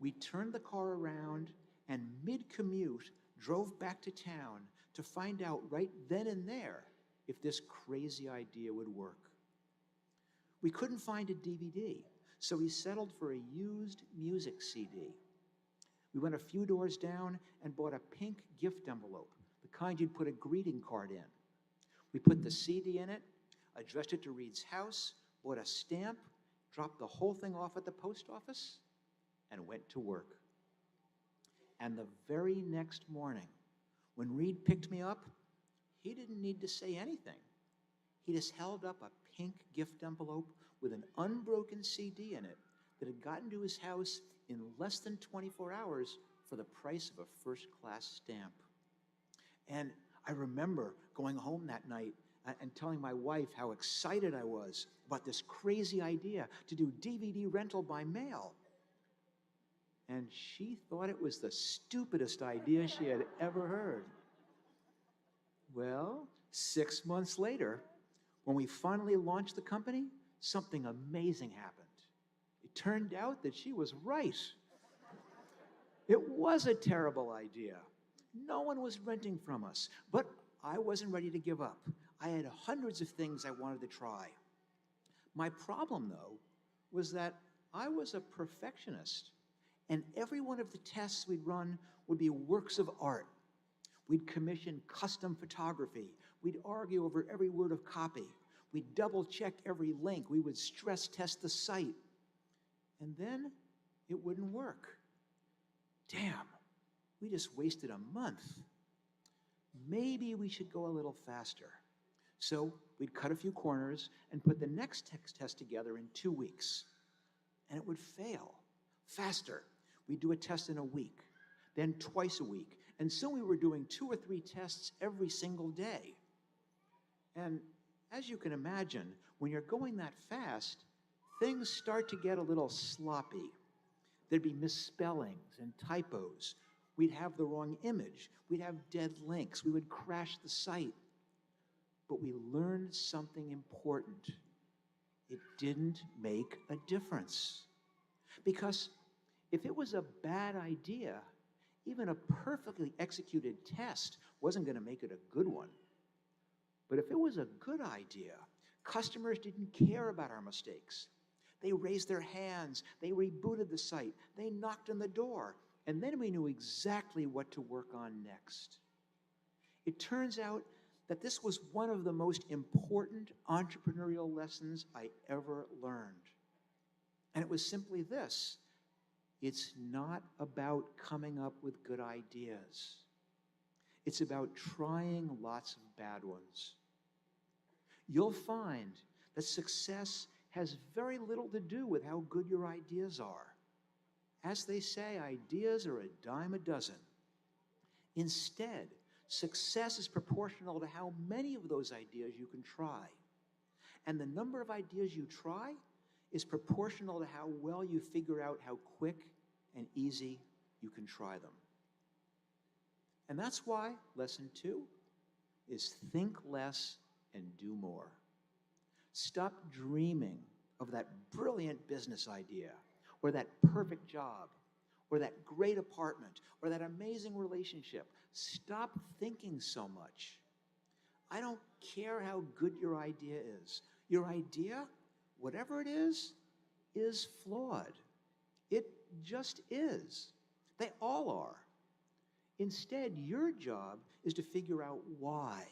We turned the car around and mid-commute drove back to town to find out right then and there if this crazy idea would work. We couldn't find a DVD, so we settled for a used music CD. We went a few doors down and bought a pink gift envelope, the kind you'd put a greeting card in. We put the CD in it, addressed it to Reed's house, bought a stamp, dropped the whole thing off at the post office, and went to work. And the very next morning, when Reed picked me up, he didn't need to say anything. He just held up a pink gift envelope with an unbroken CD in it that had gotten to his house in less than 24 hours for the price of a first-class stamp. And I remember going home that night and telling my wife how excited I was about this crazy idea to do DVD rental by mail. And she thought it was the stupidest idea she had ever heard. Well, 6 months later, when we finally launched the company, something amazing happened. It turned out that she was right. It was a terrible idea. No one was renting from us, but I wasn't ready to give up. I had hundreds of things I wanted to try. My problem, though, was that I was a perfectionist, and every one of the tests we'd run would be works of art. We'd commission custom photography. We'd argue over every word of copy. We'd double-check every link. We would stress test the site. And then it wouldn't work. Damn, we just wasted a month. Maybe we should go a little faster. So we'd cut a few corners and put the next test together in 2 weeks. And it would fail. Faster. We'd do a test in a week, then twice a week. And soon we were doing 2 or 3 tests every single day. And as you can imagine, when you're going that fast, things start to get a little sloppy. There'd be misspellings and typos. We'd have the wrong image. We'd have dead links. We would crash the site. But we learned something important. It didn't make a difference. Because if it was a bad idea, even a perfectly executed test wasn't going to make it a good one. But if it was a good idea, customers didn't care about our mistakes. They raised their hands, they rebooted the site, they knocked on the door, and then we knew exactly what to work on next. It turns out that this was one of the most important entrepreneurial lessons I ever learned. And it was simply this: it's not about coming up with good ideas. It's about trying lots of bad ones. You'll find that success has very little to do with how good your ideas are. As they say, ideas are a dime a dozen. Instead, success is proportional to how many of those ideas you can try. And the number of ideas you try is proportional to how well you figure out how quick and easy you can try them. And that's why lesson 2 is think less and do more. Stop dreaming of that brilliant business idea, or that perfect job, or that great apartment, or that amazing relationship. Stop thinking so much. I don't care how good your idea is. Your idea, whatever it is flawed. It just is. They all are. Instead, your job is to figure out why.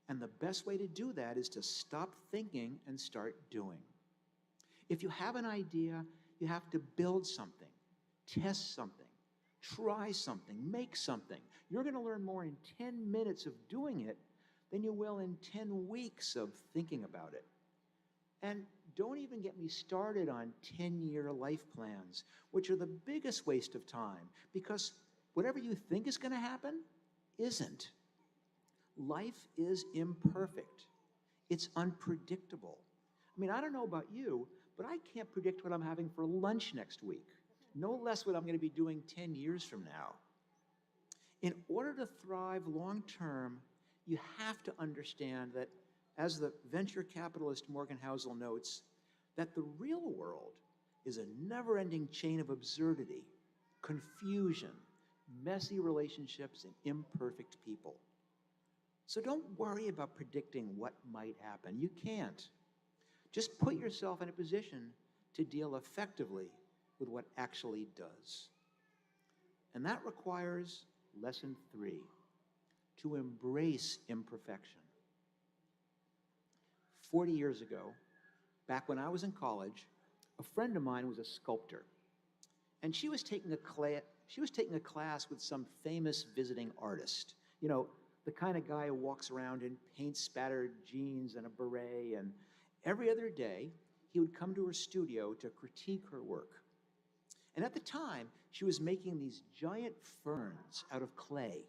And the best way to do that is to stop thinking and start doing. If you have an idea, you have to build something, test something, try something, make something. You're going to learn more in 10 minutes of doing it than you will in 10 weeks of thinking about it. And don't even get me started on 10-year life plans, which are the biggest waste of time, because whatever you think is going to happen isn't. Life is imperfect. It's unpredictable. I mean, I don't know about you, but I can't predict what I'm having for lunch next week, no less what I'm going to be doing 10 years from now. In order to thrive long term, you have to understand that, as the venture capitalist Morgan Housel notes, that the real world is a never-ending chain of absurdity, confusion, messy relationships, and imperfect people. So don't worry about predicting what might happen. You can't. Just put yourself in a position to deal effectively with what actually does. And that requires lesson 3, to embrace imperfection. 40 years ago, back when I was in college, a friend of mine was a sculptor. And she was taking a class with some famous visiting artist. You know, the kind of guy who walks around in paint-spattered jeans and a beret, and every other day, he would come to her studio to critique her work. And at the time, she was making these giant ferns out of clay.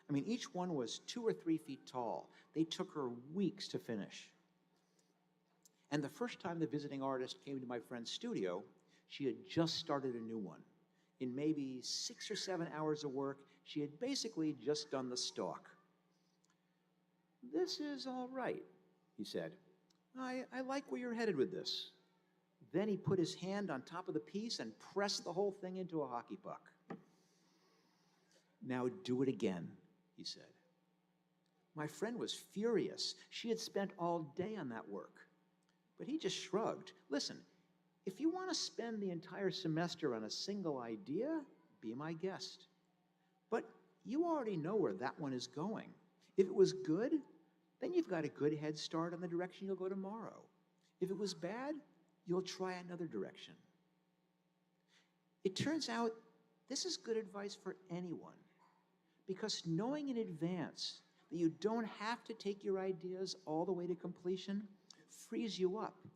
I mean, each one was 2 or 3 feet tall. They took her weeks to finish. And the first time the visiting artist came to my friend's studio, she had just started a new one. In maybe 6 or 7 hours of work, she had basically just done the stalk. "This is all right," he said. I like where you're headed with this." Then he put his hand on top of the piece and pressed the whole thing into a hockey puck. "Now do it again," he said. My friend was furious. She had spent all day on that work. But he just shrugged. "Listen, if you want to spend the entire semester on a single idea, be my guest. But you already know where that one is going. If it was good, then you've got a good head start on the direction you'll go tomorrow. If it was bad, you'll try another direction." It turns out this is good advice for anyone, because knowing in advance that you don't have to take your ideas all the way to completion frees you up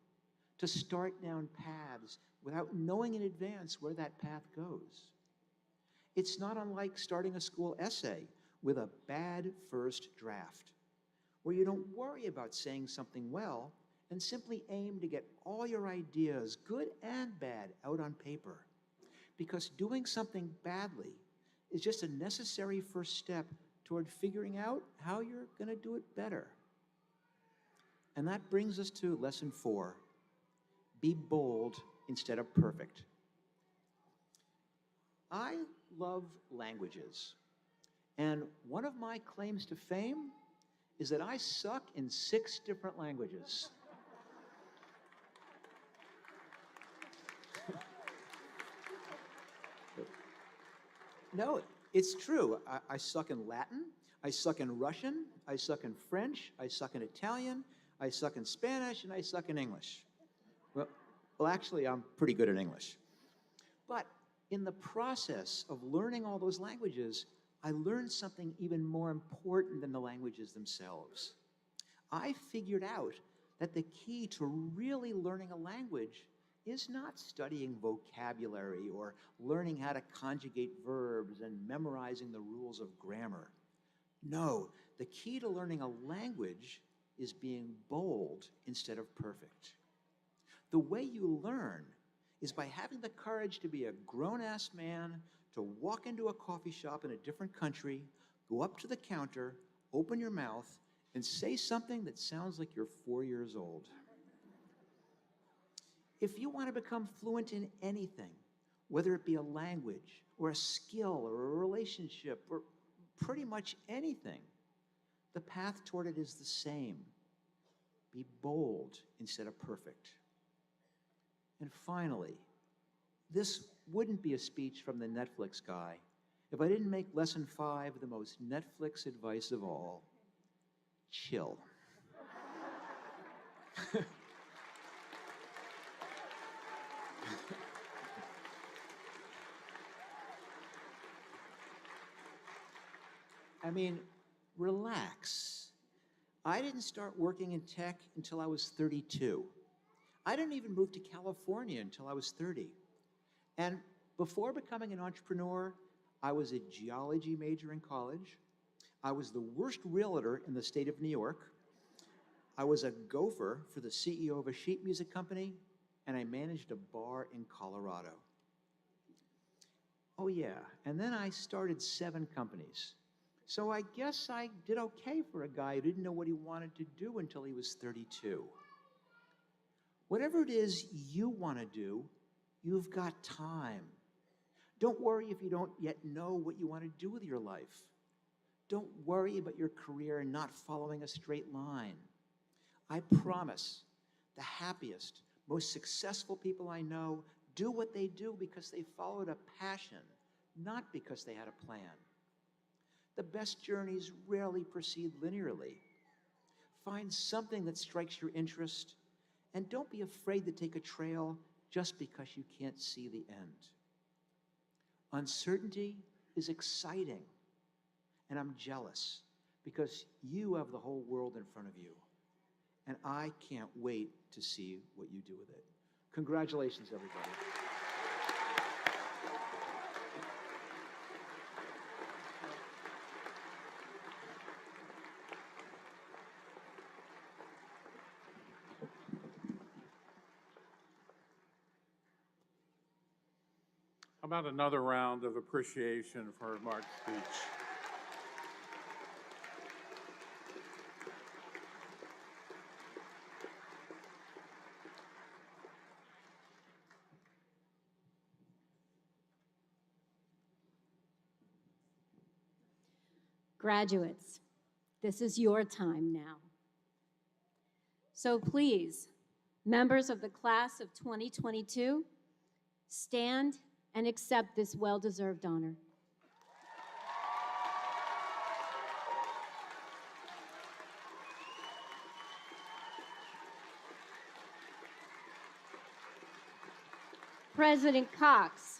to start down paths without knowing in advance where that path goes. It's not unlike starting a school essay with a bad first draft, where you don't worry about saying something well and simply aim to get all your ideas, good and bad, out on paper. because doing something badly is just a necessary first step toward figuring out how you're going to do it better. And that brings us to lesson 4. Be bold instead of perfect. I love languages. And one of my claims to fame is that I suck in 6 different languages. No, it's true. I suck in Latin, I suck in Russian, I suck in French, I suck in Italian, I suck in Spanish, and I suck in English. Well, actually, I'm pretty good at English. But in the process of learning all those languages, I learned something even more important than the languages themselves. I figured out that the key to really learning a language is not studying vocabulary or learning how to conjugate verbs and memorizing the rules of grammar. No, the key to learning a language is being bold instead of perfect. The way you learn is by having the courage to be a grown-ass man, to walk into a coffee shop in a different country, go up to the counter, open your mouth, and say something that sounds like you're 4 years old. If you want to become fluent in anything, whether it be a language or a skill or a relationship or pretty much anything, the path toward it is the same. Be bold instead of perfect. And finally, this wouldn't be a speech from the Netflix guy if I didn't make lesson 5 the most Netflix advice of all. Chill. I mean, relax. I didn't start working in tech until I was 32. I didn't even move to California until I was 30. And before becoming an entrepreneur, I was a geology major in college. I was the worst realtor in the state of New York. I was a gopher for the CEO of a sheet music company, and I managed a bar in Colorado. Oh yeah, and then I started 7 companies. So I guess I did okay for a guy who didn't know what he wanted to do until he was 32. Whatever it is you want to do, you've got time. Don't worry if you don't yet know what you want to do with your life. Don't worry about your career not following a straight line. I promise the happiest, most successful people I know do what they do because they followed a passion, not because they had a plan. The best journeys rarely proceed linearly. Find something that strikes your interest, and don't be afraid to take a trail just because you can't see the end. Uncertainty is exciting, and I'm jealous because you have the whole world in front of you, and I can't wait to see what you do with it. Congratulations, everybody. How about another round of appreciation for Mark's speech? Graduates, this is your time now. So please, members of the class of 2022, stand and accept this well-deserved honor. President Cox,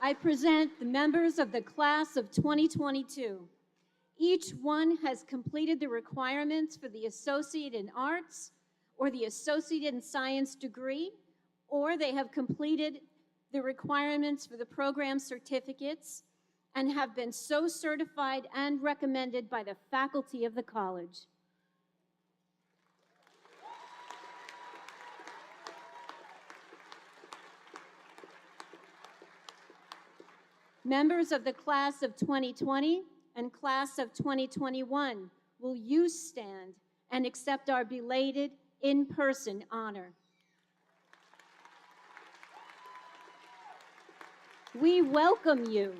I present the members of the class of 2022. Each one has completed the requirements for the Associate in Arts or the Associate in Science degree, or they have completed the requirements for the program certificates and have been so certified and recommended by the faculty of the college. Members of the class of 2020 and class of 2021, will you stand and accept our belated in-person honor? We welcome you.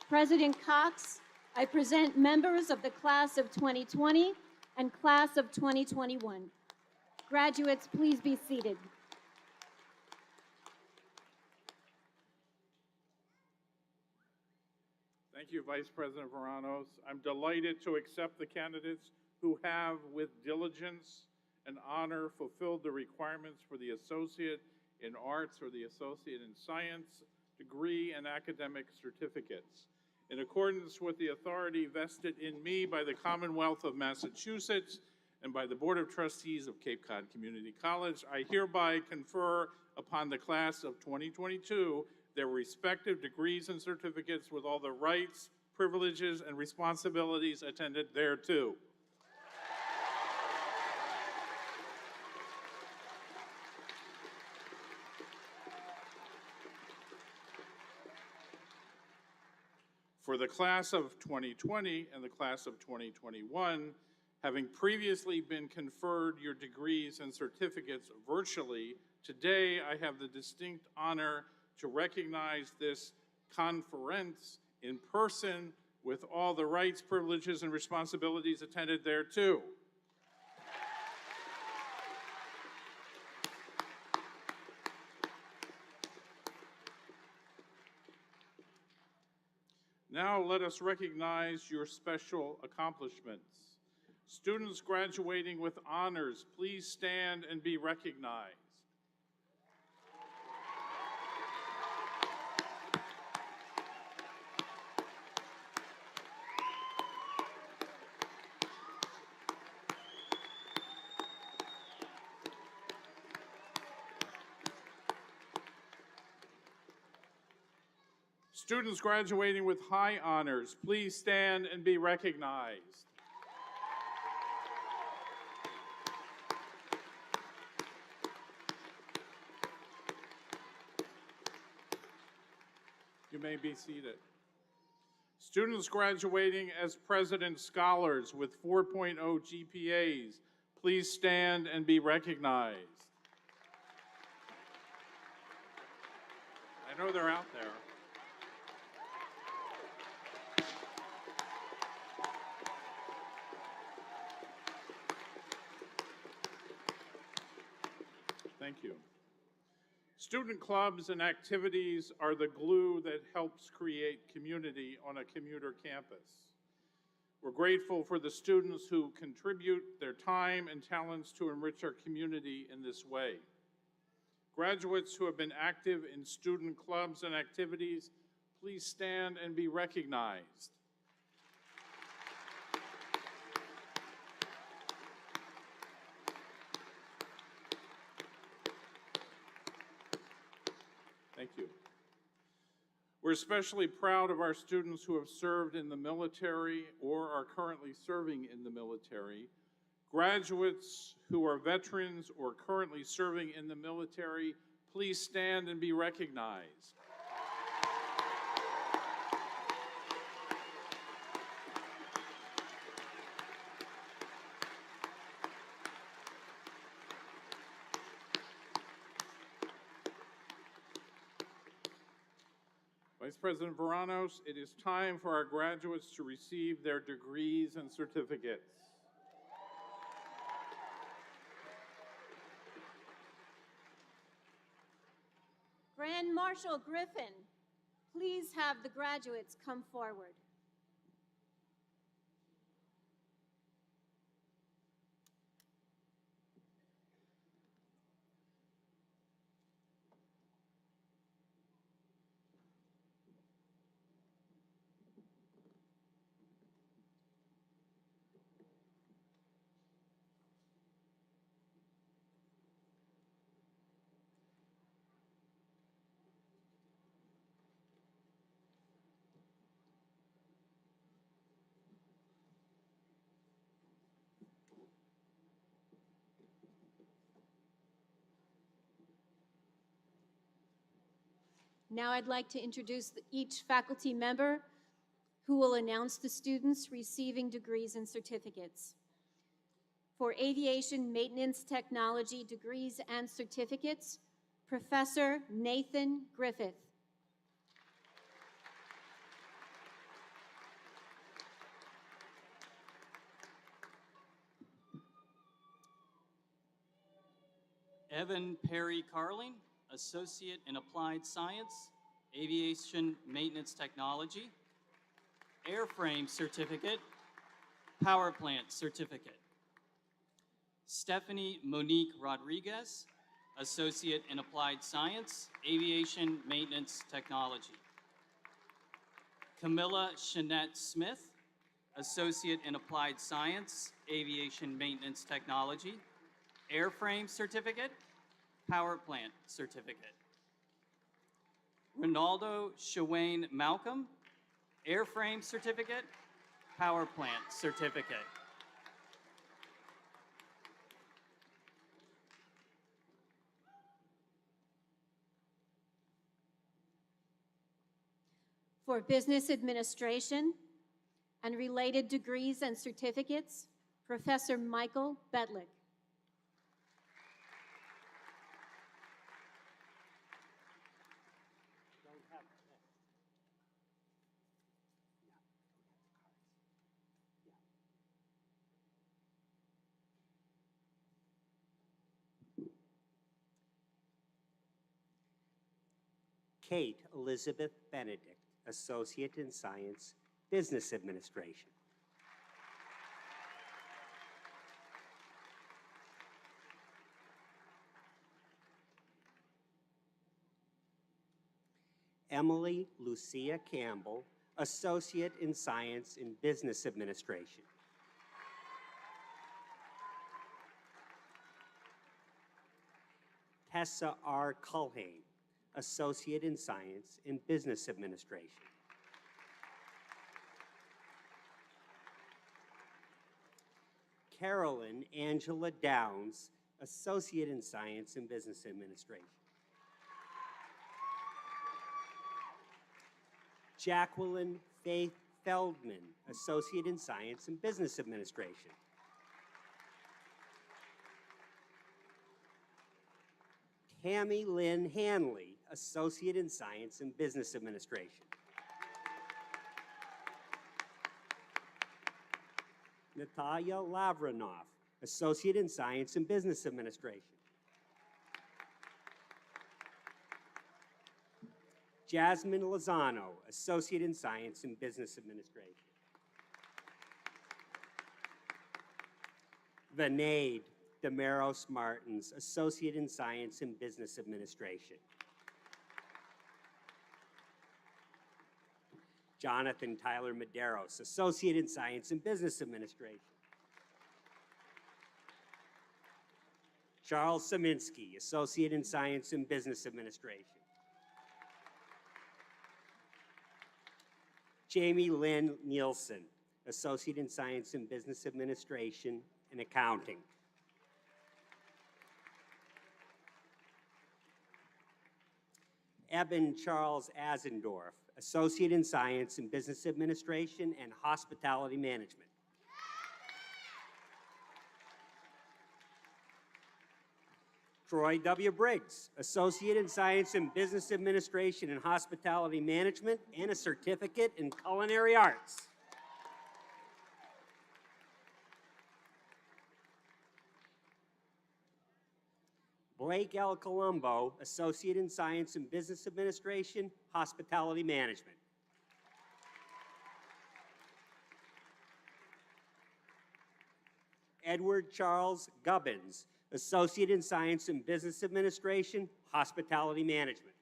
President Cox, I present members of the class of 2020 and class of 2021. Graduates, please be seated. Thank you, Vice President Varanos. I'm delighted to accept the candidates who have, with diligence and honor, fulfilled the requirements for the Associate in Arts or the Associate in Science degree and academic certificates. In accordance with the authority vested in me by the Commonwealth of Massachusetts and by the Board of Trustees of Cape Cod Community College, I hereby confer upon the class of 2022 their respective degrees and certificates with all the rights, privileges, and responsibilities attendant thereto. For the class of 2020 and the class of 2021, having previously been conferred your degrees and certificates virtually, today I have the distinct honor to recognize this conference in person with all the rights, privileges, and responsibilities attendant thereto. Now let us recognize your special accomplishments. Students graduating with honors, please stand and be recognized. Students graduating with high honors, please stand and be recognized. You may be seated. Students graduating as President Scholars with 4.0 GPAs, please stand and be recognized. I know they're out there. Thank you. Student clubs and activities are the glue that helps create community on a commuter campus. We're grateful for the students who contribute their time and talents to enrich our community in this way. Graduates who have been active in student clubs and activities, please stand and be recognized. Thank you. We're especially proud of our students who have served in the military or are currently serving in the military. Graduates who are veterans or currently serving in the military, please stand and be recognized. Vice President Varanos, it is time for our graduates to receive their degrees and certificates. Grand Marshal Griffin, please have the graduates come forward. Now I'd like to introduce each faculty member who will announce the students receiving degrees and certificates. For Aviation Maintenance Technology degrees and certificates, Professor Nathan Griffith. Evan Perry Carling, Associate in Applied Science, Aviation Maintenance Technology, Airframe Certificate, Power Plant Certificate. Stephanie Monique Rodriguez, Associate in Applied Science, Aviation Maintenance Technology. Camilla Shanette Smith, Associate in Applied Science, Aviation Maintenance Technology, Airframe Certificate, Power Plant Certificate. Ronaldo Shawane Malcolm, Airframe Certificate, Power Plant Certificate. For Business Administration and related degrees and certificates, Professor Michael Bedlick. Kate Elizabeth Benedict, Associate in Science, Business Administration. Emily Lucia Campbell, Associate in Science in Business Administration. Tessa R. Culhane, Associate in Science in Business Administration. Carolyn Angela Downs, Associate in Science in Business Administration. Jacqueline Faith Feldman, Associate in Science in Business Administration. Tammy Lynn Hanley, Associate in Science in Business Administration. Natalia Lavranoff, Associate in Science in Business Administration. Jasmine Lozano, Associate in Science in Business Administration. Vinade Damaros Martins, Associate in Science in Business Administration. Jonathan Tyler Medeiros, Associate in Science in Business Administration. Charles Saminsky, Associate in Science in Business Administration. Jamie Lynn Nielsen, Associate in Science in Business Administration and Accounting. Eben Charles Azendorf, Associate in Science in Business Administration and Hospitality Management. Troy W. Briggs, Associate in Science in Business Administration and Hospitality Management and a Certificate in Culinary Arts. Blake L. Colombo, Associate in Science in Business Administration, Hospitality Management. Edward Charles Gubbins, Associate in Science in Business Administration, Hospitality Management.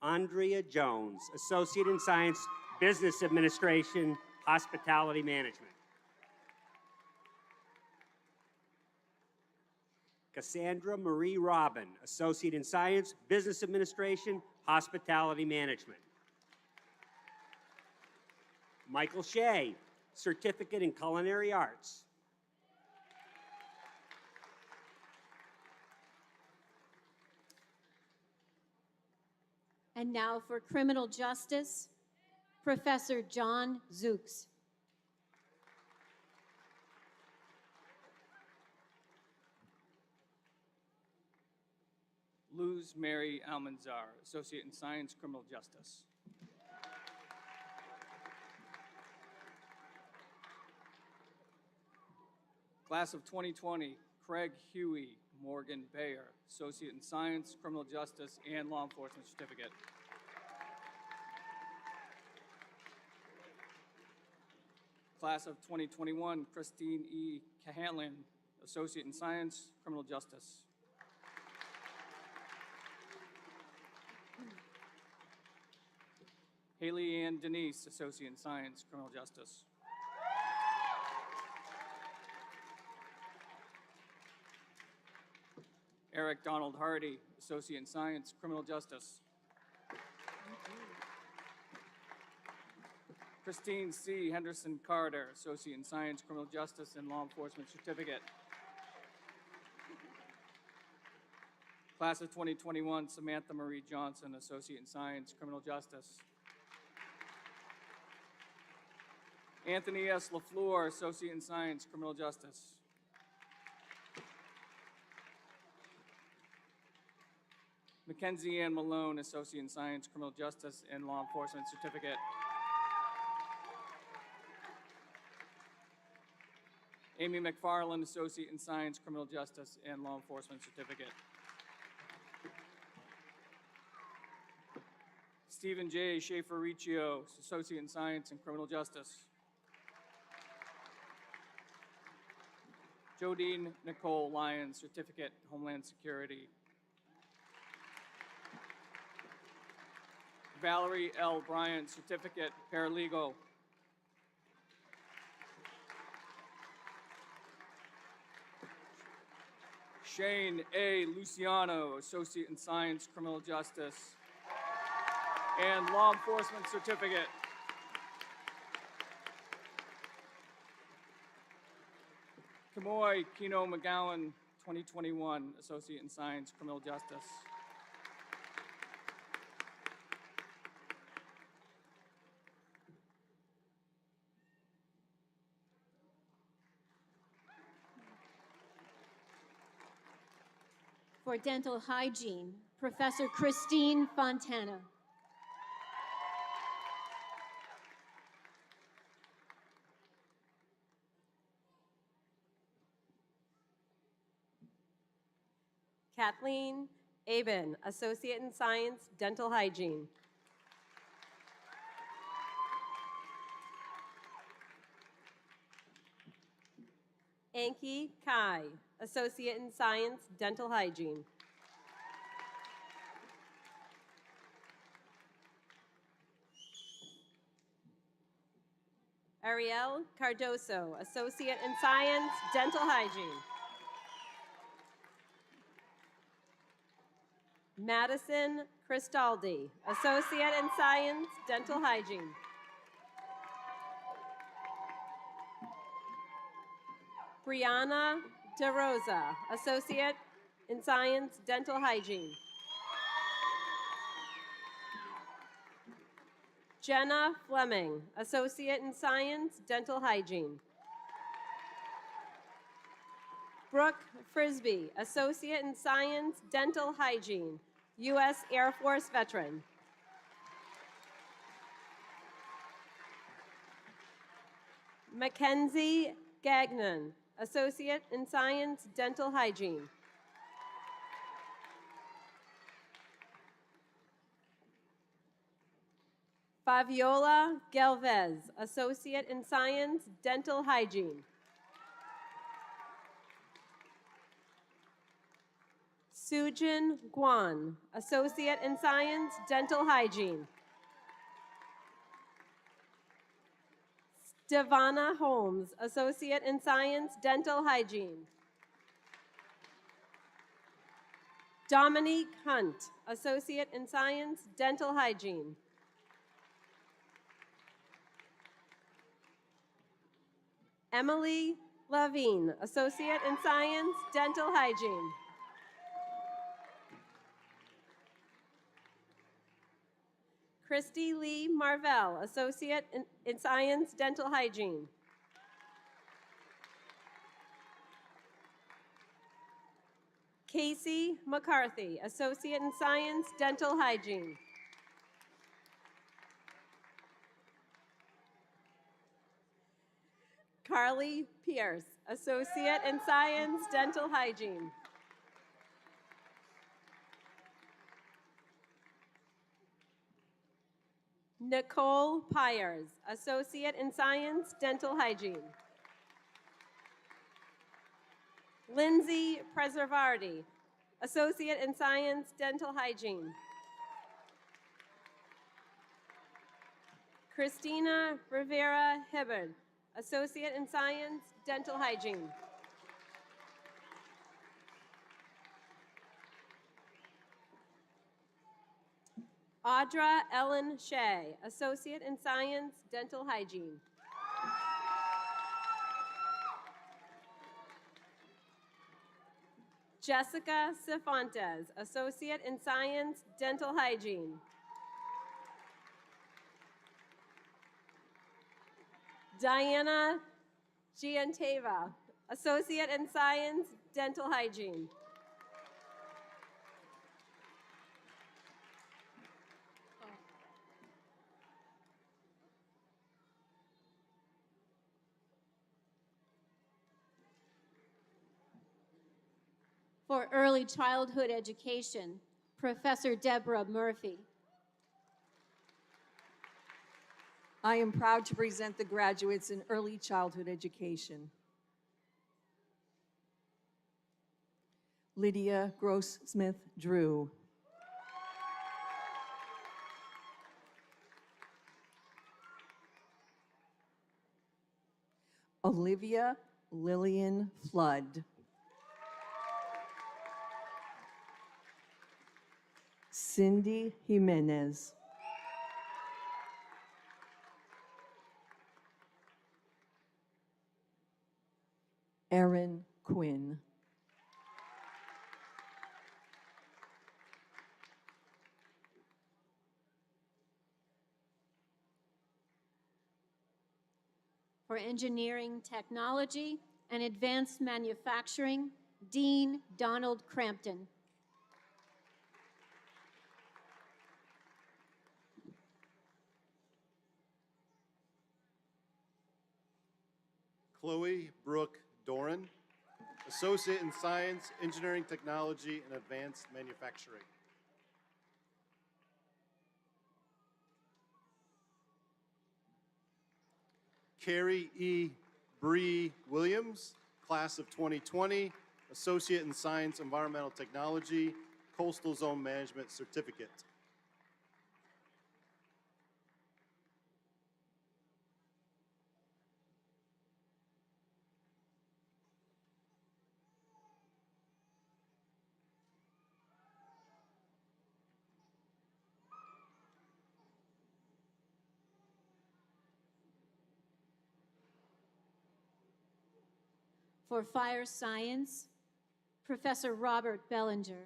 Andrea Jones, Associate in Science, Business Administration, Hospitality Management. Cassandra Marie Robin, Associate in Science, Business Administration, Hospitality Management. Michael Shea, Certificate in Culinary Arts. And now for criminal justice, Professor John Zooks. Luz Mary Almanzar, Associate in Science, Criminal Justice. Class of 2020, Craig Huey Morgan Bayer, Associate in Science, Criminal Justice, and Law Enforcement Certificate. Class of 2021, Christine E. Cahanlin, Associate in Science, Criminal Justice. Haley Ann Denise, Associate in Science, Criminal Justice. Eric Donald Hardy, Associate in Science, Criminal Justice. Christine C. Henderson Carter, Associate in Science, Criminal Justice, and Law Enforcement Certificate. Class of 2021, Samantha Marie Johnson, Associate in Science, Criminal Justice. Anthony S. LaFleur, Associate in Science, Criminal Justice. Mackenzie Ann Malone, Associate in Science, Criminal Justice, and Law Enforcement Certificate. Amy McFarland, Associate in Science, Criminal Justice, and Law Enforcement Certificate. Stephen J. Schaefer-Riccio, Associate in Science and Criminal Justice. Jodine Nicole Lyons, Certificate, Homeland Security. Valerie L. Bryant, Certificate, Paralegal. Shane A. Luciano, Associate in Science, Criminal Justice, and Law Enforcement Certificate. Kamoy Kino McGowan, 2021, Associate in Science, Criminal Justice. For dental hygiene, Professor Christine Fontana. Kathleen Aben, Associate in Science, Dental Hygiene. Anki Kai, Associate in Science, Dental Hygiene. Ariel Cardoso, Associate in Science, Dental Hygiene. Madison Cristaldi, Associate in Science, Dental Hygiene. Brianna DeRosa, Associate in Science, Dental Hygiene. Jenna Fleming, Associate in Science, Dental Hygiene. Brooke Frisbee, Associate in Science, Dental Hygiene, U.S. Air Force veteran. Mackenzie Gagnon, Associate in Science, Dental Hygiene. Fabiola Galvez, Associate in Science, Dental Hygiene. Sujin Guan, Associate in Science, Dental Hygiene. Devana Holmes, Associate in Science, Dental Hygiene. Dominique Hunt, Associate in Science, Dental Hygiene. Emily Lavine, Associate in Science, Dental Hygiene. Christy Lee Marvell, Associate in Science, Dental Hygiene. Casey McCarthy, Associate in Science, Dental Hygiene. Carly Pierce, Associate in Science, Dental Hygiene. Nicole Pyers, Associate in Science, Dental Hygiene. Lindsay Preservardi, Associate in Science, Dental Hygiene. Christina Rivera Hibbard, Associate in Science, Dental Hygiene. Audra Ellen Shea, Associate in Science, Dental Hygiene. Jessica Cifuentes, Associate in Science, Dental Hygiene. Diana Gianteva, Associate in Science, Dental Hygiene. For early childhood education, Professor Deborah Murphy. I am proud to present the graduates in early childhood education. Lydia Gross-Smith-Drew. Olivia Lillian Flood. Cindy Jimenez. Erin Quinn. For engineering, technology, and advanced manufacturing, Dean Donald Crampton. Chloe Brooke Doran, Associate in Science, Engineering Technology, and Advanced Manufacturing. Carrie E. Bree Williams, Class of 2020, Associate in Science, Environmental Technology, Coastal Zone Management Certificate. For fire science, Professor Robert Bellinger.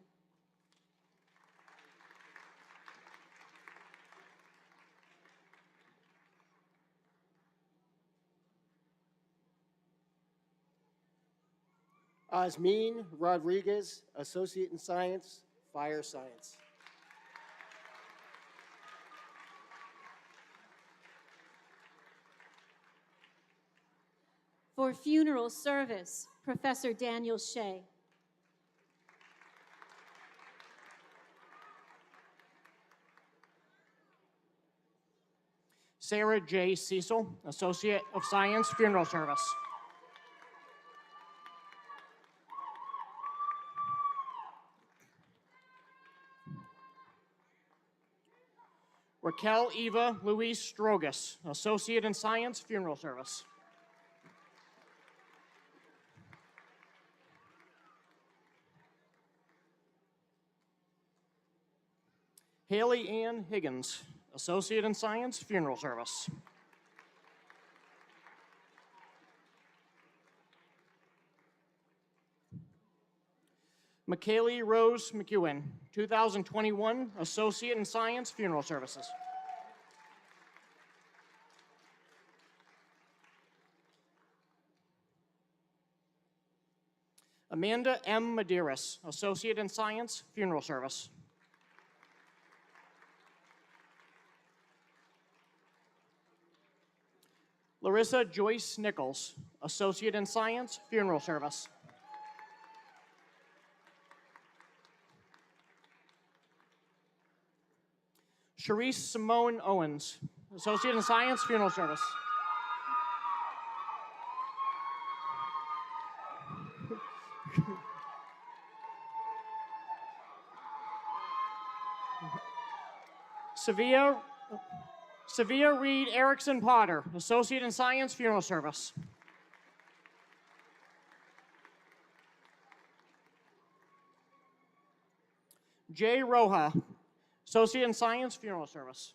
Osmin Rodriguez, Associate in Science, Fire Science. For funeral service, Professor Daniel Shea. Sarah J. Cecil, Associate of Science, Funeral Service. Raquel Eva Louise Strogas, Associate in Science, Funeral Service. Haley Ann Higgins, Associate in Science, Funeral Service. McKaylee Rose McEwen, 2021, Associate in Science, Funeral Services. Amanda M. Medeiros, Associate in Science, Funeral Service. Larissa Joyce Nichols, Associate in Science, Funeral Service. Sharice Simone Owens, Associate in Science, Funeral Service. Sevilla Reed Erickson Potter, Associate in Science, Funeral Service. Jay Roja, Associate in Science, Funeral Service.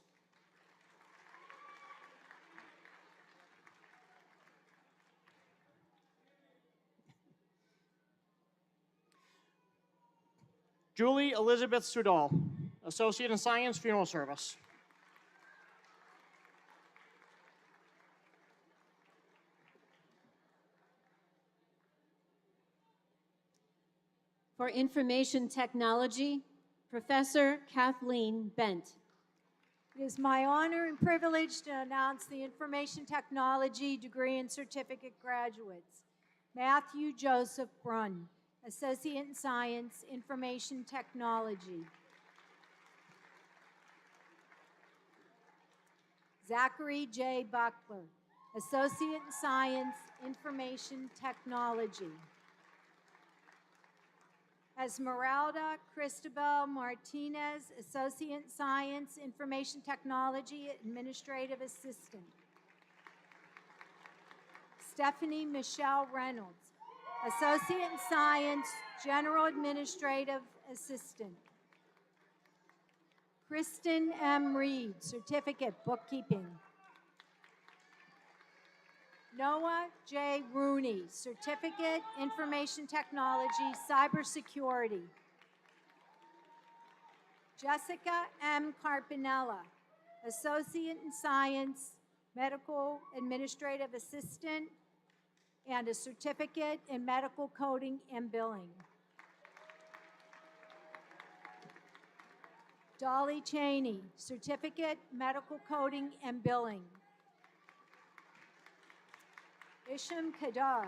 Julie Elizabeth Sudol, Associate in Science, Funeral Service. For Information Technology, Professor Kathleen Bent. It is my honor and privilege to announce the Information Technology degree and certificate graduates. Matthew Joseph Brunn, Associate in Science, Information Technology. Zachary J. Buckler, Associate in Science, Information Technology. Esmeralda Cristobal Martinez, Associate in Science, Information Technology, Administrative Assistant. Stephanie Michelle Reynolds, Associate in Science, General Administrative Assistant. Kristen M. Reed, Certificate, Bookkeeping. Noah J. Rooney, Certificate, Information Technology, Cybersecurity. Jessica M. Carpinella, Associate in Science, Medical Administrative Assistant, and a Certificate in Medical Coding and Billing. Dolly Cheney, Certificate, Medical Coding and Billing. Isham Kadar,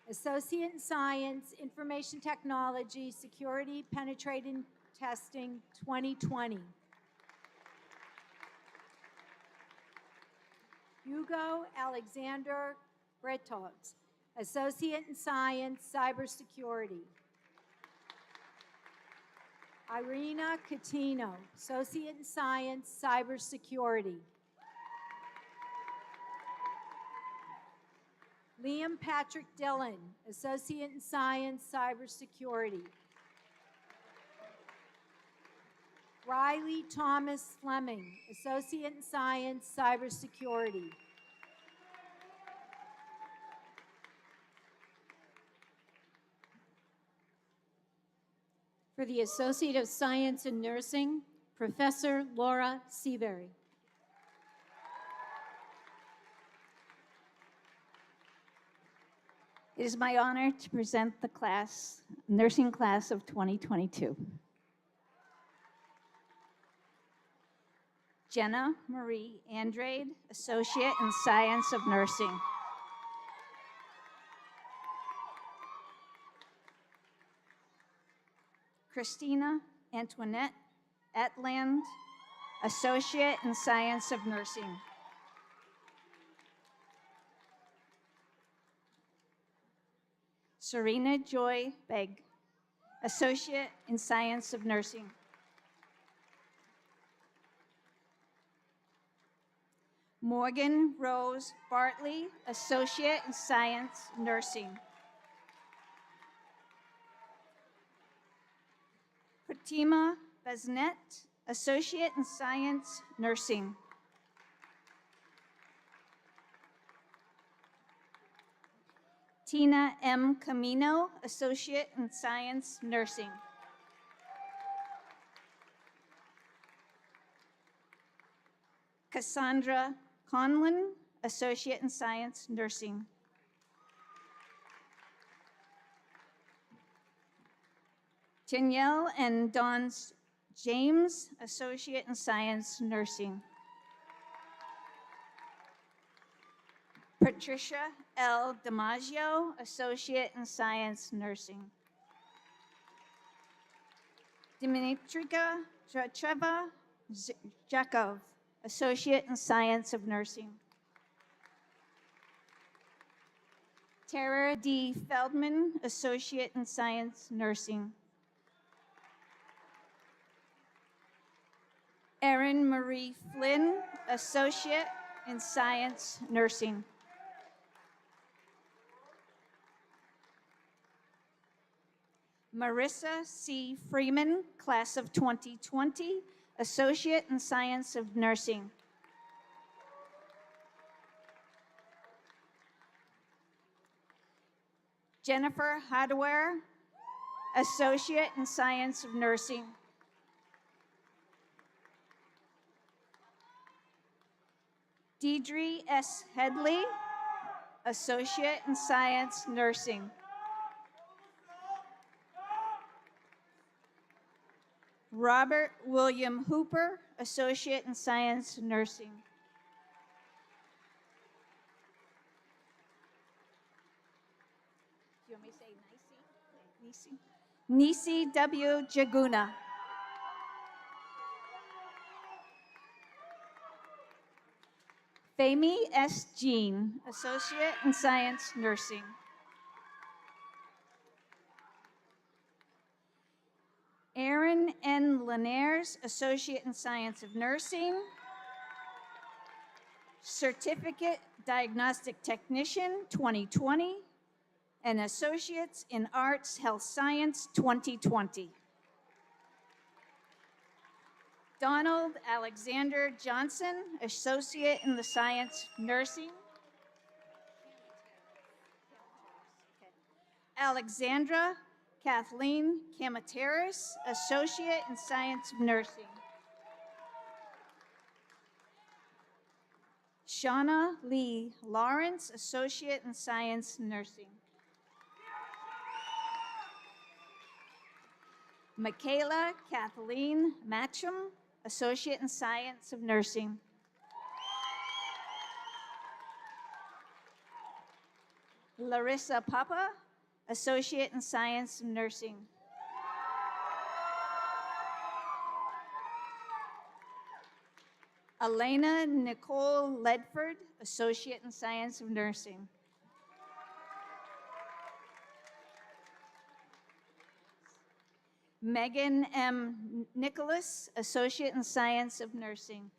Associate in Science, Information Technology, Security Penetrating Testing 2020. Hugo Alexander Bretos, Associate in Science, Cybersecurity. Irina Catino, Associate in Science, Cybersecurity. Liam Patrick Dillon, Associate in Science, Cybersecurity. Riley Thomas Fleming, Associate in Science, Cybersecurity. For the Associate of Science in Nursing, Professor Laura Seabury. It is my honor to present the nursing class of 2022. Jenna Marie Andrade, Associate in Science of Nursing. Christina Antoinette Etland, Associate in Science of Nursing. Serena Joy Begg, Associate in Science of Nursing. Morgan Rose Bartley, Associate in Science Nursing. Fatima Baznet, Associate in Science Nursing. Tina M. Camino, Associate in Science Nursing. Cassandra Conlon, Associate in Science Nursing. Danielle and Dawn James, Associate in Science, Nursing. Patricia L. DiMaggio, Associate in Science, Nursing. Dimitrika Treva Jakov, Associate in Science of Nursing. Tara D. Feldman, Associate in Science, Nursing. Erin Marie Flynn, Associate in Science, Nursing. Marissa C. Freeman, Class of 2020, Associate in Science of Nursing. Jennifer Hadaware, Associate in Science of Nursing. Deidre S. Headley, Associate in Science, Nursing. Robert William Hooper, Associate in Science, Nursing. Do you want me to say Nisi? Nisi W. Jaguna. Femi S. Jean, Associate in Science, Nursing. Aaron N. Linares, Associate in Science of Nursing. Certificate Diagnostic Technician, 2020. And Associates in Arts Health Science, 2020. Donald Alexander Johnson, Associate in the Science Nursing. Alexandra Kathleen Kamateris, Associate in Science of Nursing. Shauna Lee Lawrence, Associate in Science Nursing. Michaela Kathleen Matcham, Associate in Science of Nursing. Larissa Papa, Associate in Science of Nursing. Elena Nicole Ledford, Associate in Science of Nursing. Megan M. Nicholas, Associate in Science of Nursing.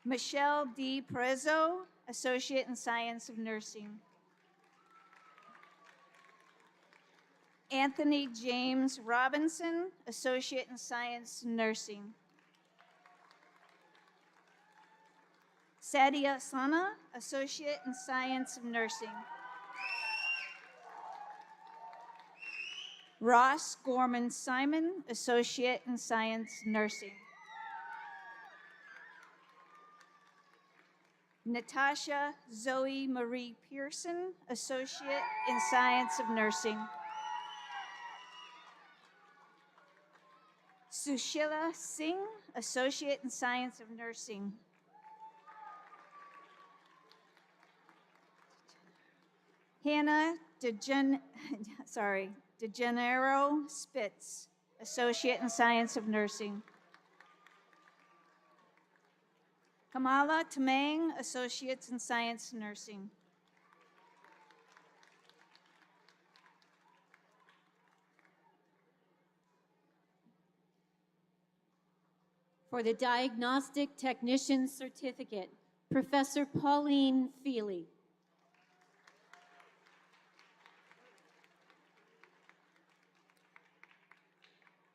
Michelle D. Prezzo, Associate in Science of Nursing. Anthony James Robinson, Associate in Science of Nursing. Sadia Sana, Associate in Science of Nursing. Ross Gorman Simon, Associate in Science Nursing. Natasha Zoe Marie Pearson, Associate in Science of Nursing. Sushila Singh, Associate in Science of Nursing. Hannah DeGenero Spitz, Associate in Science of Nursing. Kamala Tamang, Associates in Science Nursing. For the Diagnostic Technician Certificate, Professor Pauline Feely.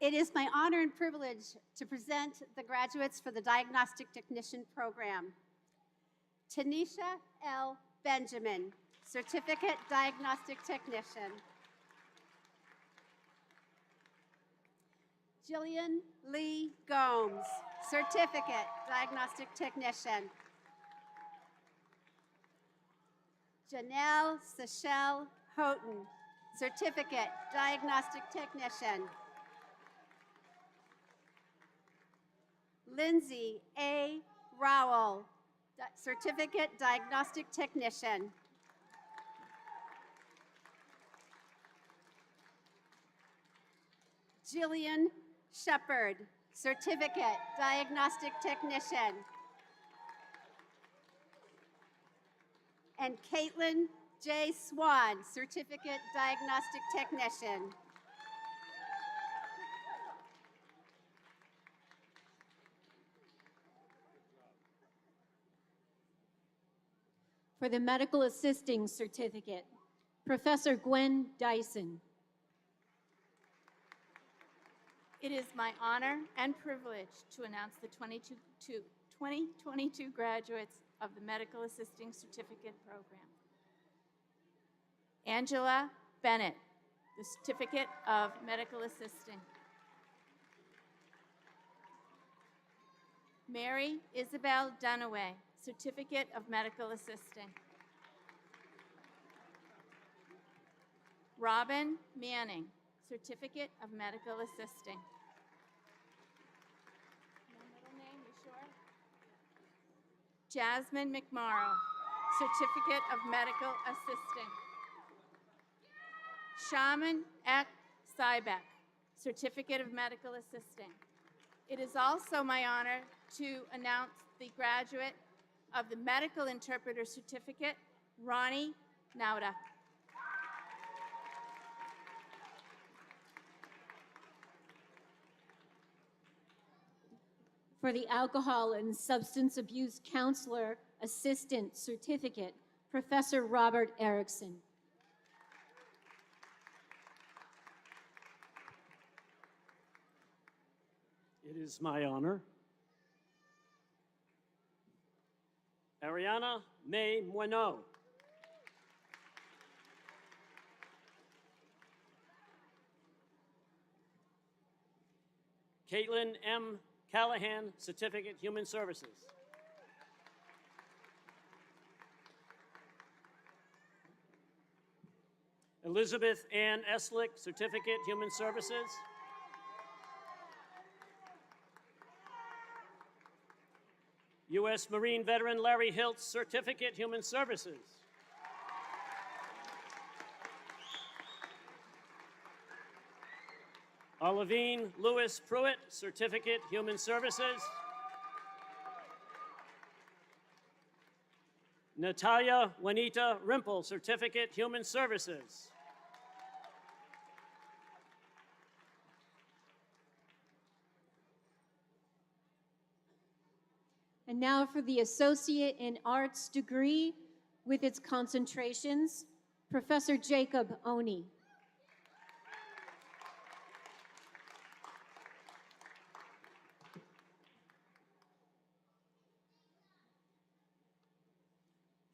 It is my honor and privilege to present the graduates for the Diagnostic Technician Program. Tanisha L. Benjamin, Certificate Diagnostic Technician. Jillian Lee Gomes, Certificate Diagnostic Technician. Janelle Sechelle Houghton, Certificate, Diagnostic Technician. Lindsay A. Rowell, Certificate, Diagnostic Technician. Jillian Shepard, Certificate, Diagnostic Technician. And Caitlin J. Swan, Certificate, Diagnostic Technician. For the Medical Assisting Certificate, Professor Gwen Dyson. It is my honor and privilege to announce the 2022 graduates of the Medical Assisting Certificate Program. Angela Bennett, the Certificate of Medical Assisting. Mary Isabel Dunaway, Certificate of Medical Assisting. Robin Manning, Certificate of Medical Assisting. My middle name, you sure? Jasmine McMorrow, Certificate of Medical Assisting. Shaman Ek Sybeck, Certificate of Medical Assisting. It is also my honor to announce the graduate of the Medical Interpreter Certificate, Ronnie Nauda. For the Alcohol and Substance Abuse Counselor Assistant Certificate, Professor Robert Erickson. It is my honor. Ariana May Moineau. Caitlin M. Callahan, Certificate, Human Services. Elizabeth Ann Eslick, Certificate, Human Services. U.S. Marine Veteran Larry Hiltz, Certificate, Human Services. Olivine Lewis Pruitt, Certificate, Human Services. Natalia Juanita Rimple, Certificate, Human Services. And now for the Associate in Arts degree with its concentrations, Professor Jacob Oni.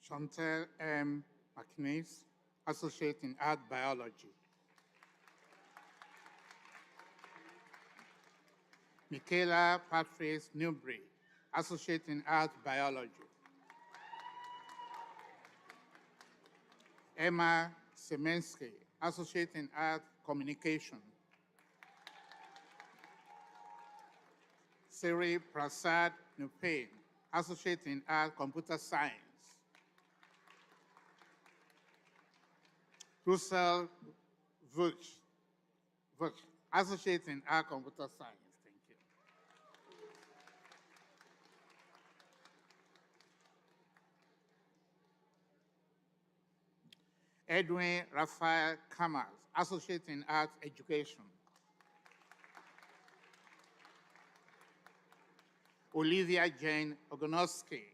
Chantel M. McNeese, Associate in Art Biology. Michaela Patrice Newbury, Associate in Art Biology. Emma Semensky, Associate in Art Communication. Siri Prasad Nupain, Associate in Art Computer Science. Russell Vuch, Associate in Art Computer Science. Thank you. Edwin Raphael Kamas, Associate in Art Education. Olivia Jane Ogonowski,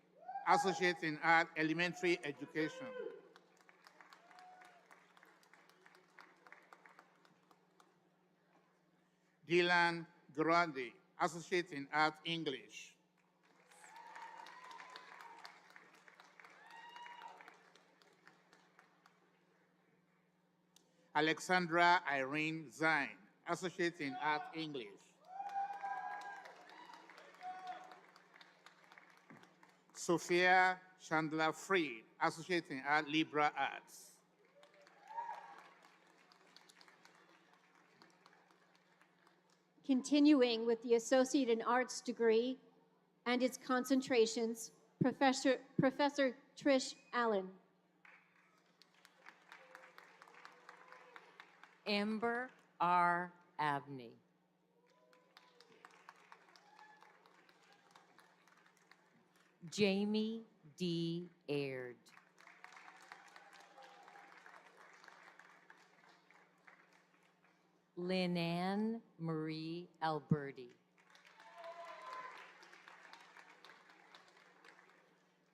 Associate in Art Elementary Education. Dylan Grandi, Associate in Art English. Alexandra Irene Zine, Associate in Art English. Sophia Chandler Freed, Associate in Art Liberal Arts. Continuing with the Associate in Arts degree and its concentrations, Professor Trish Allen. Amber R. Abney. Jamie D. Aird. Lynanne Marie Alberti.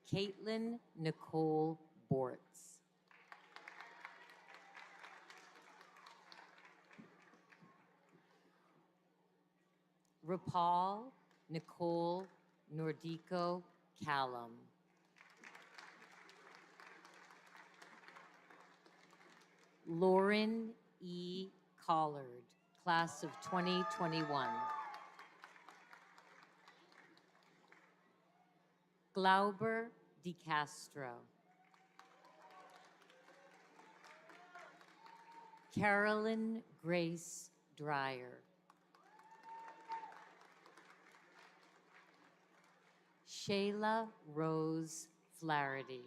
Caitlin Nicole Bortz. Rapal Nicole Nordico Callum. Lauren E. Collard, class of 2021. Glauber Di Castro. Carolyn Grace Dreyer. Shayla Rose Flaherty.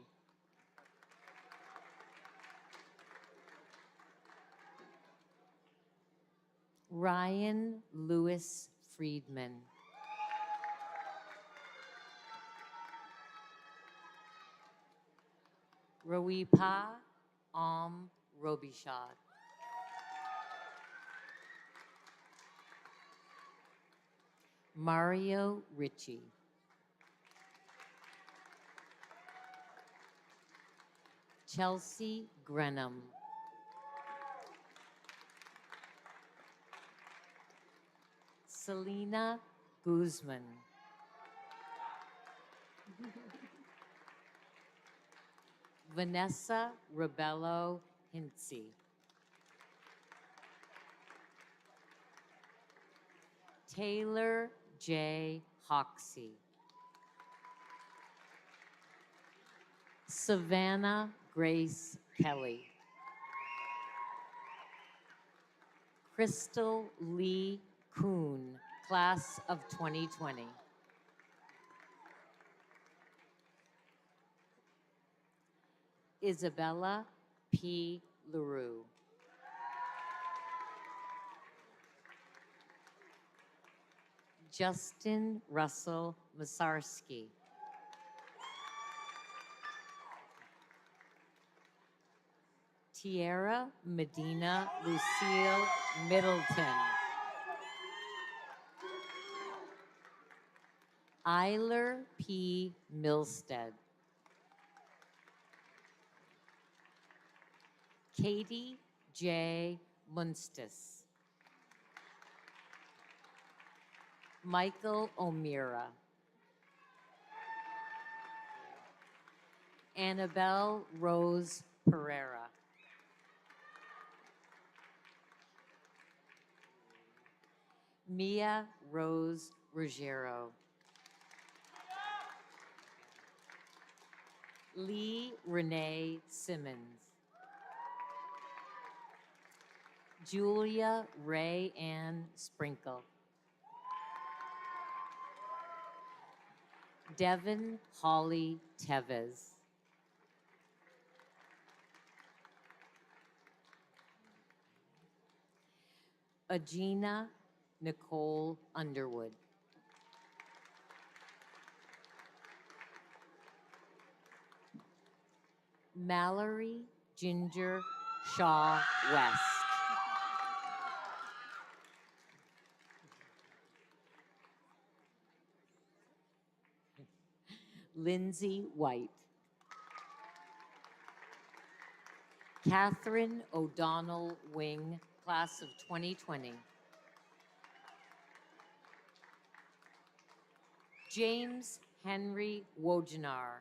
Ryan Lewis Friedman. Roipa Robichaud. Mario Ritchie. Chelsea Grenham. Selena Guzman. Vanessa Rebello Hintze. Taylor J. Hoxie. Savannah Grace Kelly. Crystal Lee Kuhn, class of 2020. Isabella P. LaRue. Justin Russell Masarski. Tierra Medina Lucille Middleton. Eiler P. Milstead. Katie J. Munstis. Michael O'Meara. Annabelle Rose Pereira. Mia Rose Ruggiero. Lee Renee Simmons. Julia Ray Ann Sprinkle. Devin Holly Tevez. Agina Nicole Underwood. Mallory Ginger Shaw West. Lindsay White. Catherine O'Donnell Wing, class of 2020. James Henry Wojenar.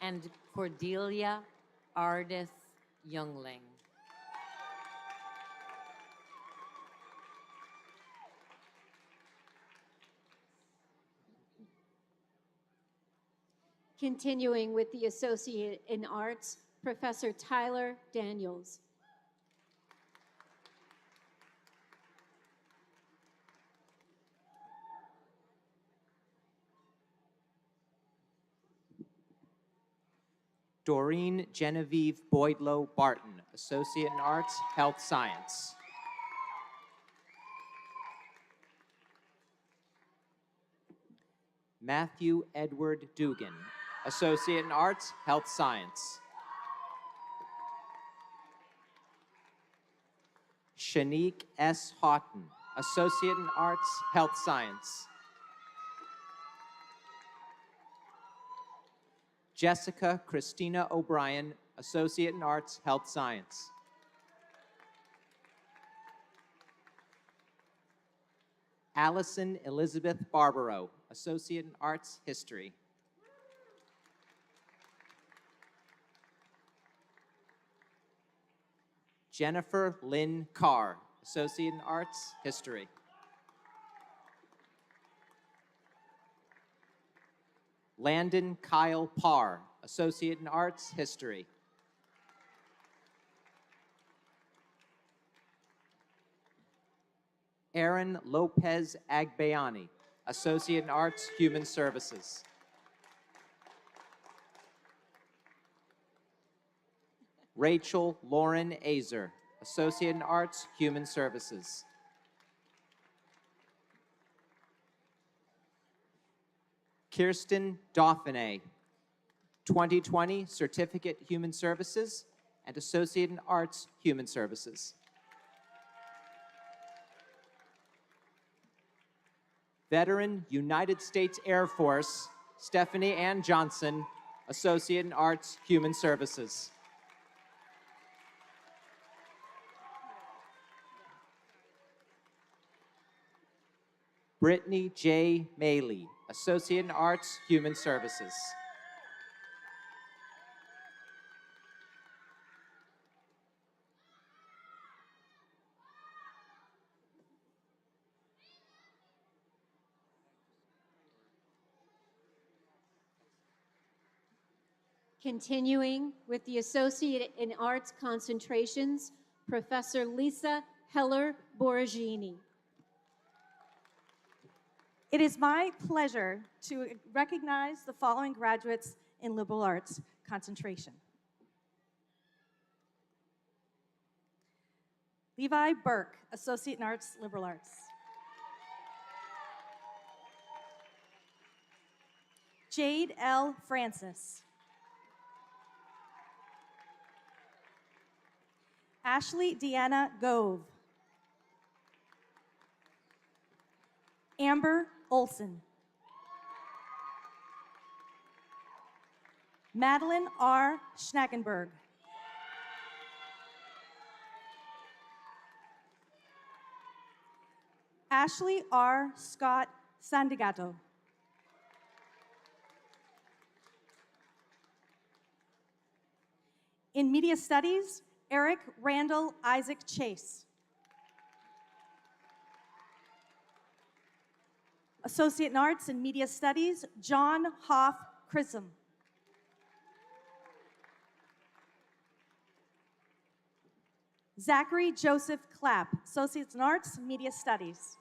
And Cordelia Ardith Youngling. Continuing with the Associate in Arts, Professor Tyler Daniels. Doreen Genevieve Boydlow Barton, Associate in Arts, Health Science. Matthew Edward Dugan, Associate in Arts, Health Science. Shanique S. Houghton, Associate in Arts, Health Science. Jessica Christina O'Brien, Associate in Arts, Health Science. Allison Elizabeth Barbaro, Associate in Arts, History. Jennifer Lynn Carr, Associate in Arts, History. Landon Kyle Parr, Associate in Arts, History. Aaron Lopez Agbayani, Associate in Arts, Human Services. Rachel Lauren Azer, Associate in Arts, Human Services. Kirsten Dauphiné, 2020 Certificate Human Services and Associate in Arts, Human Services. Veteran United States Air Force, Stephanie Ann Johnson, Associate in Arts, Human Services. Brittany J. Maley, Associate in Arts, Human Services. Continuing with the Associate in Arts concentrations, Professor Lisa Heller Boragini. It is my pleasure to recognize the following graduates in liberal arts concentration. Levi Burke, Associate in Arts, Liberal Arts. Jade L. Francis. Ashley Deanna Gove. Amber Olson. Madeline R. Schnackenberg. Ashley R. Scott Sandigato. In Media Studies, Eric Randall Isaac Chase. Associate in Arts and Media Studies, John Hoff Chisholm. Zachary Joseph Clapp, Associates in Arts, Media Studies.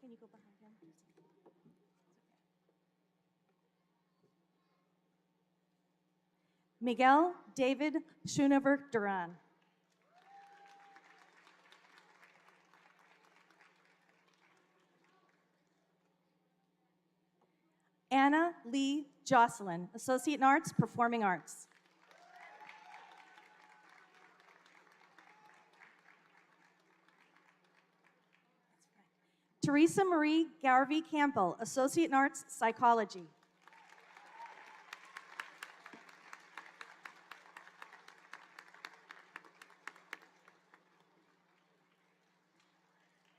Can you go behind him? Miguel David Schoenever Duran. Anna Lee Jocelyn, Associate in Arts, Performing Arts. Teresa Marie Garvey Campbell, Associate in Arts, Psychology.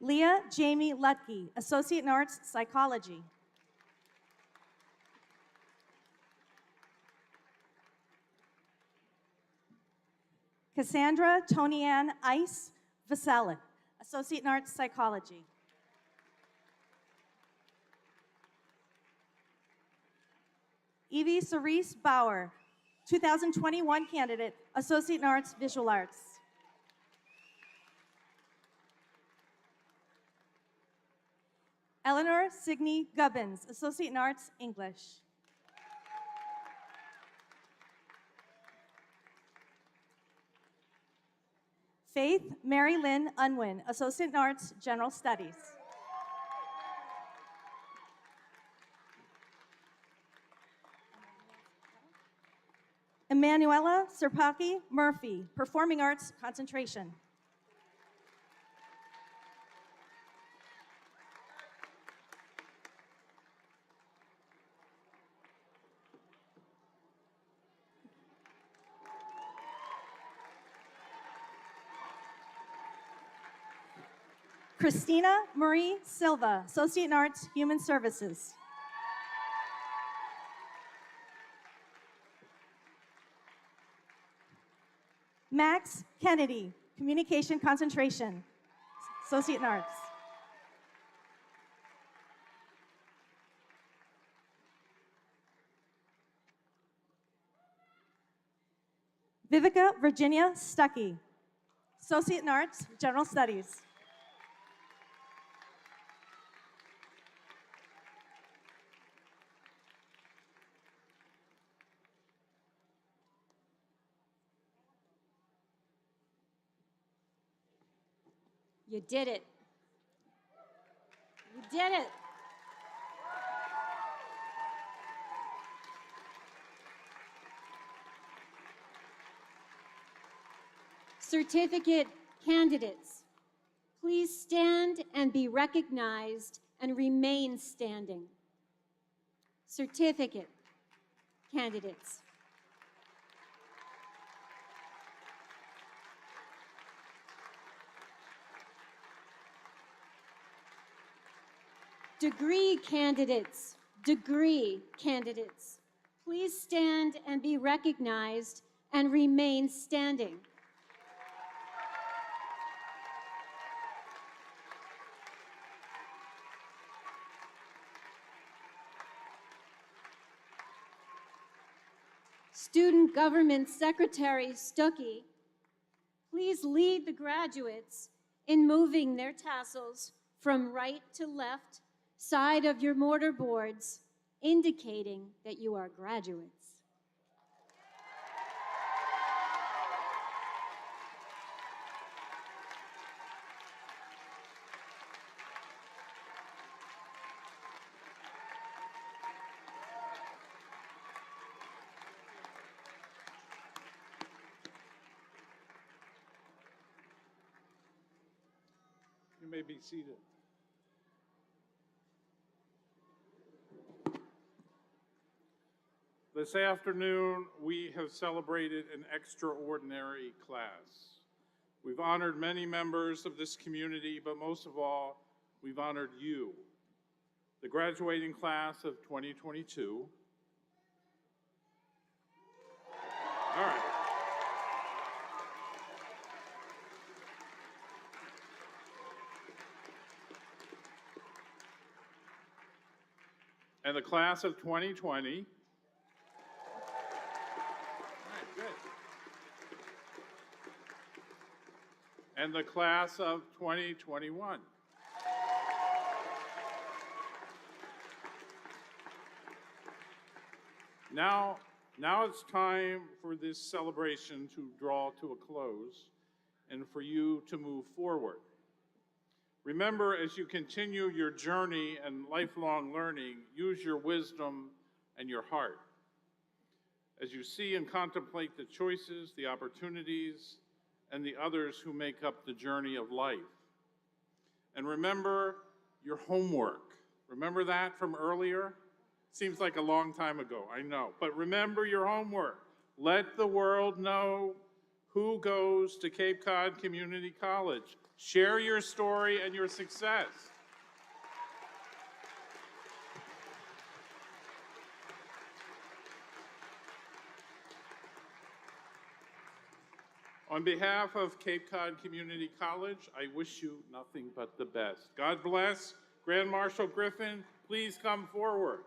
Leah Jamie Lutke, Associate in Arts, Psychology. Cassandra Tonianne Ice Vasella, Associate in Arts, Psychology. Evie Cerise Bauer, 2021 candidate, Associate in Arts, Visual Arts. Eleanor Signey Gubbins, Associate in Arts, English. Faith Mary Lynn Unwin, Associate in Arts, General Studies. Emanuela Serpaki Murphy, Performing Arts, Concentration. Christina Marie Silva, Associate in Arts, Human Services. Max Kennedy, Communication Concentration, Associate in Arts. Vivica Virginia Stuckey, Associate in Arts, General Studies. You did it. You did it. Certificate candidates, please stand and be recognized and remain standing. Certificate candidates. Degree candidates, please stand and be recognized and remain standing. Student Government Secretary Stuckey, please lead the graduates in moving their tassels from right to left side of your mortar boards, indicating that you are graduates. You may be seated. This afternoon, we have celebrated an extraordinary class. We've honored many members of this community, but most of all, we've honored you, the graduating class of 2022. All right. And the class of 2020. And the class of 2021. Now it's time for this celebration to draw to a close and for you to move forward. Remember, as you continue your journey and lifelong learning, use your wisdom and your heart. As you see and contemplate the choices, the opportunities, and the others who make up the journey of life. And remember your homework. Remember that from earlier? Seems like a long time ago, I know. But remember your homework. Let the world know who goes to Cape Cod Community College. Share your story and your success. On behalf of Cape Cod Community College, I wish you nothing but the best. God bless. Grand Marshal Griffin, please come forward.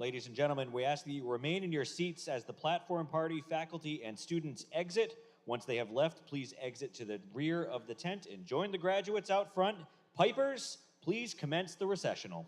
Ladies and gentlemen, we ask that you remain in your seats as the platform party, faculty, and students exit. Once they have left, please exit to the rear of the tent and join the graduates out front. Pipers, please commence the recessional.